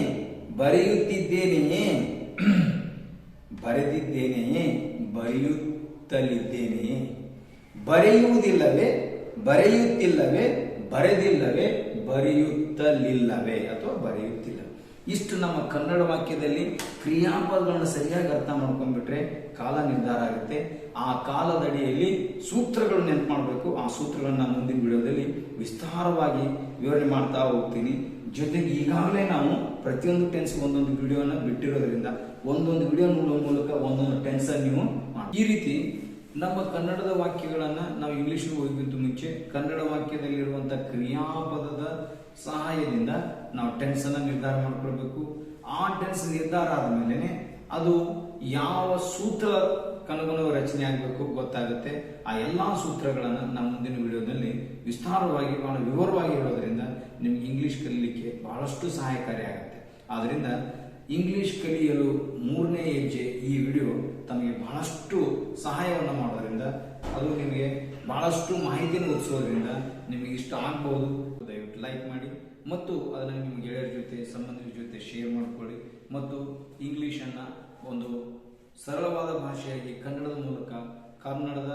ಬರೆಯುತ್ತಿದ್ದೇನೆಯೇ, ಬರೆದಿದ್ದೇನೆಯೇ, ಬರೆಯುತ್ತಲಿದ್ದೇನೆಯೇ. ಬರೆಯುವುದಿಲ್ಲವೇ, ಬರೆಯುತ್ತಿಲ್ಲವೇ, ಬರೆದಿಲ್ಲವೇ, ಬರೆಯುತ್ತಲಿಲ್ಲವೇ ಅಥವಾ ಬರೆಯುತ್ತಿಲ್ಲ. ಇಷ್ಟು ನಮ್ಮ ಕನ್ನಡ ವಾಕ್ಯದಲ್ಲಿ ಕ್ರಿಯಾಪದಗಳನ್ನು ಸರಿಯಾಗಿ ಅರ್ಥ ಮಾಡ್ಕೊಂಡ್ಬಿಟ್ರೆ ಕಾಲ ನಿರ್ಧಾರ ಆಗುತ್ತೆ. ಆ ಕಾಲದಡಿಯಲ್ಲಿ ಸೂತ್ರಗಳು ನೆನಪು ಮಾಡಬೇಕು. ಆ ಸೂತ್ರಗಳನ್ನ ಮುಂದಿನ ವಿಡಿಯೋದಲ್ಲಿ ವಿಸ್ತಾರವಾಗಿ ವಿವರಣೆ ಮಾಡ್ತಾ ಹೋಗ್ತೀನಿ. ಜೊತೆಗೆ ಈಗಾಗಲೇ ನಾವು ಪ್ರತಿಯೊಂದು ಟೆನ್ಸ್ ಒಂದೊಂದು ವಿಡಿಯೋನ ಬಿಟ್ಟಿರೋದ್ರಿಂದ ಒಂದೊಂದು ವಿಡಿಯೋ ನೋಡುವ ಮೂಲಕ ಒಂದೊಂದು ಟೆನ್ಸ್ ನೀವು ಮಾಡಿ. ಈ ರೀತಿ ನಮ್ಮ ಕನ್ನಡದ ವಾಕ್ಯಗಳನ್ನ ನಾವು ಇಂಗ್ಲಿಷ್ ಹೋಗಿದ್ದ ಮುಂಚೆ ಕನ್ನಡ ವಾಕ್ಯದಲ್ಲಿರುವಂತಹ ಕ್ರಿಯಾಪದದ ಸಹಾಯದಿಂದ ನಾವು ಟೆನ್ಸ್ ಅನ್ನ ನಿರ್ಧಾರ ಮಾಡ್ಕೊಳ್ಬೇಕು. ಆ ಟೆನ್ಸ್ ನಿರ್ಧಾರ ಆದ್ಮೇಲೆ ಅದು ಯಾವ ಸೂತ್ರ ಕನುಗುಣವ ರಚನೆ ಆಗಬೇಕು ಗೊತ್ತಾಗುತ್ತೆ. ಆ ಎಲ್ಲಾ ಸೂತ್ರಗಳನ್ನ ನಾವು ಮುಂದಿನ ವಿಡಿಯೋದಲ್ಲಿ ವಿಸ್ತಾರವಾಗಿ ಬಹಳ ವಿವರವಾಗಿ ಹೇಳೋದ್ರಿಂದ ನಿಮ್ಗೆ ಇಂಗ್ಲಿಷ್ ಕಲಿಲಿಕ್ಕೆ ಬಹಳಷ್ಟು ಸಹಾಯಕಾರಿಯಾಗುತ್ತೆ. ಆದ್ರಿಂದ ಇಂಗ್ಲಿಷ್ ಕಲಿಯಲು 3ನೇ ಹೆಜ್ಜೆ ಈ ವಿಡಿಯೋ ತಮಗೆ ಬಹಳಷ್ಟು ಸಹಾಯವನ್ನು ಮಾಡೋದ್ರಿಂದ, ಅದು ನಿಮಗೆ ಬಹಳಷ್ಟು ಮಾಹಿತಿಯನ್ನು ಒದಗಿಸೋದ್ರಿಂದ ನಿಮಗೆ ಇಷ್ಟ ಆಗ್ಬಹುದು. ದಯವಿಟ್ಟು ಲೈಕ್ ಮಾಡಿ ಮತ್ತು ಅದನ್ನು ನಿಮ್ಮ ಗೆಳೆಯರ ಜೊತೆ, ಸಂಬಂಧಿಕರ ಜೊತೆ ಶೇರ್ ಮಾಡ್ಕೊಳ್ಳಿ. ಮತ್ತು ಇಂಗ್ಲಿಷನ್ನ ಒಂದು ಸರಳವಾದ ಭಾಷೆಯಾಗಿ ಕನ್ನಡದ ಮೂಲಕ ಕನ್ನಡದ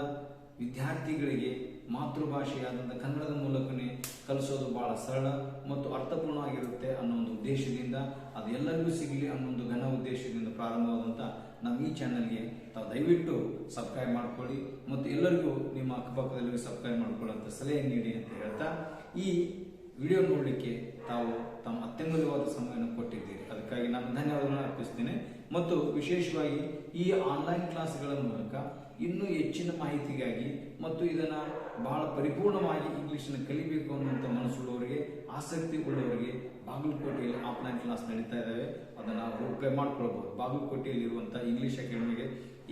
ವಿದ್ಯಾರ್ಥಿಗಳಿಗೆ ಮಾತೃಭಾಷೆಯಾದಂಥ ಕನ್ನಡದ ಮೂಲಕನೇ ಕಲಿಸೋದು ಬಹಳ ಸರಳ ಮತ್ತು ಅರ್ಥಪೂರ್ಣವಾಗಿರುತ್ತೆ ಅನ್ನೋ ಒಂದು ಉದ್ದೇಶದಿಂದ, ಅದು ಎಲ್ಲರಿಗೂ ಸಿಗಲಿ ಅನ್ನೋ ಒಂದು ಘನ ಉದ್ದೇಶದಿಂದ ಪ್ರಾರಂಭವಾದಂಥ ನಮ್ಮ ಈ ಚಾನಲ್ಗೆ ತಾವು ದಯವಿಟ್ಟು ಸಬ್ಸ್ಕ್ರೈಬ್ ಮಾಡ್ಕೊಳ್ಳಿ ಮತ್ತು ಎಲ್ಲರಿಗೂ ನಿಮ್ಮ ಅಕ್ಕಪಕ್ಕದಲ್ಲಿ ಸಬ್ಸ್ಕ್ರೈಬ್ ಮಾಡ್ಕೊಳ್ಳುವಂಥ ಸಲಹೆ ನೀಡಿ ಅಂತ ಹೇಳ್ತಾ, ಈ ವಿಡಿಯೋ ನೋಡಲಿಕ್ಕೆ ತಾವು ತಮ್ಮ ಅತ್ಯಮೂಲ್ಯವಾದ ಸಮಯವನ್ನು ಕೊಟ್ಟಿದ್ದೀರಿ. ಅದಕ್ಕಾಗಿ ನಾನು ಧನ್ಯವಾದಗಳನ್ನು ಅರ್ಪಿಸ್ತೇನೆ. ಮತ್ತು ವಿಶೇಷವಾಗಿ ಈ ಆನ್ಲೈನ್ ಕ್ಲಾಸ್ಗಳ ಮೂಲಕ ಇನ್ನೂ ಹೆಚ್ಚಿನ ಮಾಹಿತಿಗಾಗಿ ಮತ್ತು ಇದನ್ನ ಬಹಳ ಪರಿಪೂರ್ಣವಾಗಿ ಇಂಗ್ಲಿಷನ್ನು ಕಲಿಬೇಕು ಅನ್ನುವಂಥ ಮನಸ್ಸುಳ್ಳವರಿಗೆ, ಆಸಕ್ತಿ ಉಳ್ಳವರಿಗೆ ಬಾಗಲಕೋಟೆಯಲ್ಲಿ ಆಫ್ಲೈನ್ ಕ್ಲಾಸ್ ನಡೀತಾ ಇದ್ದಾವೆ. ಅದನ್ನು ಉಪಯೋಗ ಮಾಡ್ಕೊಳ್ಬಹುದು. ಬಾಗಲಕೋಟೆಯಲ್ಲಿರುವಂತಹ ಇಂಗ್ಲಿಷ್ ಅಕಾಡೆಮಿಗೆ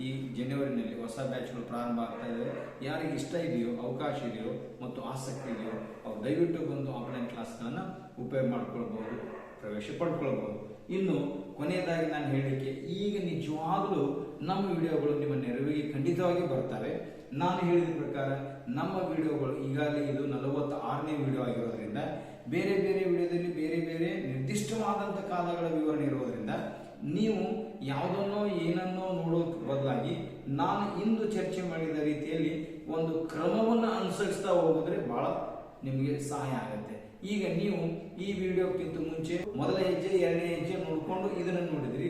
ಈ ಜನವರಿನಲ್ಲಿ ಹೊಸ ಬ್ಯಾಚ್ಗಳು ಪ್ರಾರಂಭ ಆಗ್ತಾ ಇದ್ದಾವೆ. ಯಾರಿಗೆ ಇಷ್ಟ ಇದೆಯೋ, ಅವಕಾಶ ಇದೆಯೋ ಮತ್ತು ಆಸಕ್ತಿ ಇದೆಯೋ ಅವ್ರು ದಯವಿಟ್ಟು ಬಂದು ಆಫ್ಲೈನ್ ಕ್ಲಾಸ್ಗಳನ್ನು ಉಪಯೋಗ ಮಾಡ್ಕೊಳ್ಬಹುದು, ಪ್ರವೇಶ ಪಡ್ಕೊಳ್ಬಹುದು. ಇನ್ನು ಕೊನೆಯದಾಗಿ ನಾನು ಹೇಳಲಿಕ್ಕೆ, ಈಗ ನಿಜವಾಗ್ಲೂ ನಮ್ಮ ವಿಡಿಯೋಗಳು ನಿಮ್ಮ ನೆರವಿಗೆ ಖಂಡಿತವಾಗಿ ಬರ್ತವೆ. ನಾನು ಹೇಳಿದ ಪ್ರಕಾರ ನಮ್ಮ ವಿಡಿಯೋಗಳು ಈಗಾಗಲೇ ಇದು 46ನೇ ವಿಡಿಯೋ ಆಗಿರೋದ್ರಿಂದ ಬೇರೆ ಬೇರೆ ವಿಡಿಯೋದಲ್ಲಿ ಬೇರೆ ಬೇರೆ ನಿರ್ದಿಷ್ಟವಾದಂಥ ಕಾಲಗಳ ವಿವರಣೆ ಇರೋದ್ರಿಂದ ನೀವು ಯಾವುದನ್ನೋ ಏನನ್ನೋ ನೋಡೋಕ್ ಬದಲಾಗಿ ನಾನು ಇಂದು ಚರ್ಚೆ ಮಾಡಿದ ರೀತಿಯಲ್ಲಿ ಒಂದು ಕ್ರಮವನ್ನು ಅನುಸರಿಸ್ತಾ ಹೋಗಿದ್ರೆ ಬಹಳ ನಿಮಗೆ ಸಹಾಯ ಆಗುತ್ತೆ. ಈಗ ನೀವು ಈ ವಿಡಿಯೋಕ್ಕಿಂತ ಮುಂಚೆ ಮೊದಲ ಹೆಜ್ಜೆ, 2ನೇ ಹೆಜ್ಜೆ ನೋಡಿಕೊಂಡು ಇದನ್ನು ನೋಡಿದ್ರಿ,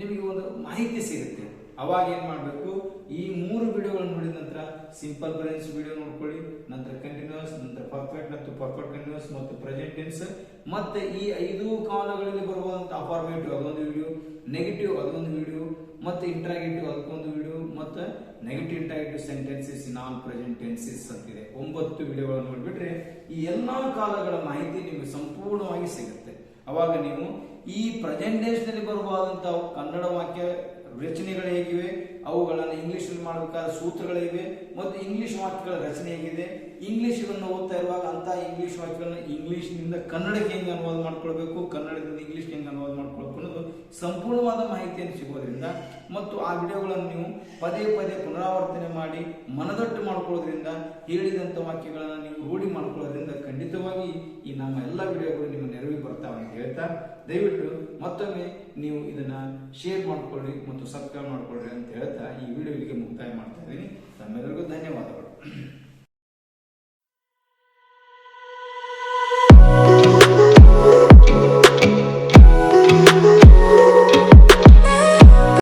ನಿಮಗೆ ಒಂದು ಮಾಹಿತಿ ಸಿಗುತ್ತೆ. ಅವಾಗ ಏನ್ ಮಾಡಬೇಕು, ಈ 3 ವಿಡಿಯೋಗಳನ್ನು ನೋಡಿದ ನಂತರ ಸಿಂಪಲ್ ಪ್ರೆಸೆನ್ಸ್ ವಿಡಿಯೋ ನೋಡ್ಕೊಳ್ಳಿ, ನಂತರ ಕಂಟಿನ್ಯೂಸ್, ನಂತರ ಪರ್ಫೆಕ್ಟ್ ಮತ್ತು ಪರ್ಫೆಕ್ಟ್ ಕಂಟಿನ್ಯೂಸ್ ಮತ್ತು ಪ್ರೆಸೆಂಟ್ ಟೆನ್ಸ್, ಮತ್ತೆ ಈ 5 ಕಾಲಗಳಲ್ಲಿ ಬರುವಂತಹ ಅಫರ್ಮೇಟಿವ್ ಅದೊಂದು ವಿಡಿಯೋ, ನೆಗೆಟಿವ್ ಅದೊಂದು ವಿಡಿಯೋ, ಮತ್ತೆ ಇಂಟ್ರಾಗೇಟಿವ್ ಅದಕ್ಕೊಂದು ವಿಡಿಯೋ, ಮತ್ತೆ ನೆಗೆಟಿವ್ ಇಂಟ್ರಾಗೇಟಿವ್ ಸೆಂಟೆನ್ಸಸ್ ನಾನ್ ಪ್ರೆಸೆಂಟ್ ಟೆನ್ಸಸ್ ಅಂತಿದೆ. 9 ವಿಡಿಯೋಗಳನ್ನು ನೋಡ್ಬಿಟ್ರೆ ಈ ಎಲ್ಲಾ ಕಾಲಗಳ ಮಾಹಿತಿ ನಿಮಗೆ ಸಂಪೂರ್ಣವಾಗಿ ಸಿಗುತ್ತೆ. ಅವಾಗ ನೀವು ಈ ಪ್ರೆಸೆಂಟ್ ಟೆನ್ಸ್ ನಲ್ಲಿ ಬರಬಹುದಂತಹ ಕನ್ನಡ ವಾಕ್ಯ ರಚನೆಗಳು ಹೇಗಿವೆ, ಅವುಗಳನ್ನು ಇಂಗ್ಲಿಷ್ ಅಲ್ಲಿ ಮಾಡಬೇಕಾದ ಸೂತ್ರಗಳಿವೆ, ಮತ್ತು ಇಂಗ್ಲಿಷ್ ವಾಕ್ಯಗಳ ರಚನೆ ಹೇಗಿದೆ, ಇಂಗ್ಲಿಷ್ ಗಳನ್ನು ಓದ್ತಾ ಇರುವಾಗ ಅಂತ ಇಂಗ್ಲಿಷ್ ವಾಕ್ಯಗಳನ್ನ ಇಂಗ್ಲಿಷ್ ನಿಂದ ಕನ್ನಡಕ್ಕೆ ಹೆಂಗೆ ಅನುವಾದ ಮಾಡ್ಕೊಳ್ಬೇಕು, ಕನ್ನಡದಿಂದ ಇಂಗ್ಲಿಷ್ ಹೆಂಗೆ ಅನುವಾದ ಮಾಡ್ಕೊಳ್ಬೇಕು ಅನ್ನೋದು ಸಂಪೂರ್ಣವಾದ ಮಾಹಿತಿಯನ್ನು ಸಿಗೋದ್ರಿಂದ, ಮತ್ತು ಆ ವಿಡಿಯೋಗಳನ್ನು ನೀವು ಪದೇ ಪದೇ ಪುನರಾವರ್ತನೆ ಮಾಡಿ ಮನದಟ್ಟು ಮಾಡ್ಕೊಳ್ಳೋದ್ರಿಂದ, ಹೇಳಿದಂತ ವಾಕ್ಯಗಳನ್ನ ನೀವು ರೂಢಿ ಮಾಡ್ಕೊಳ್ಳೋದ್ರಿಂದ ಖಂಡಿತವಾಗಿ ಈ ನಮ್ಮ ಎಲ್ಲ ವಿಡಿಯೋಗಳು ನಿಮ್ಮ ನೆರವಿಗೆ ಬರ್ತಾವೆ ಅಂತ ಹೇಳ್ತಾ, ದಯವಿಟ್ಟು ಮತ್ತೊಮ್ಮೆ ನೀವು ಇದನ್ನ ಶೇರ್ ಮಾಡ್ಕೊಳ್ಳಿ ಮತ್ತು ಸಬ್ಸ್ಕ್ರೈಬ್ ಮಾಡ್ಕೊಳ್ಳಿ ಅಂತ ಹೇಳ್ತಾ ಈ ವಿಡಿಯೋ ಇಲ್ಲಿಗೆ ಮುಕ್ತಾಯ ಮಾಡ್ತಾ ಇದ್ದೀನಿ. ತಮ್ಮೆಲ್ಲರಿಗೂ ಧನ್ಯವಾದಗಳು.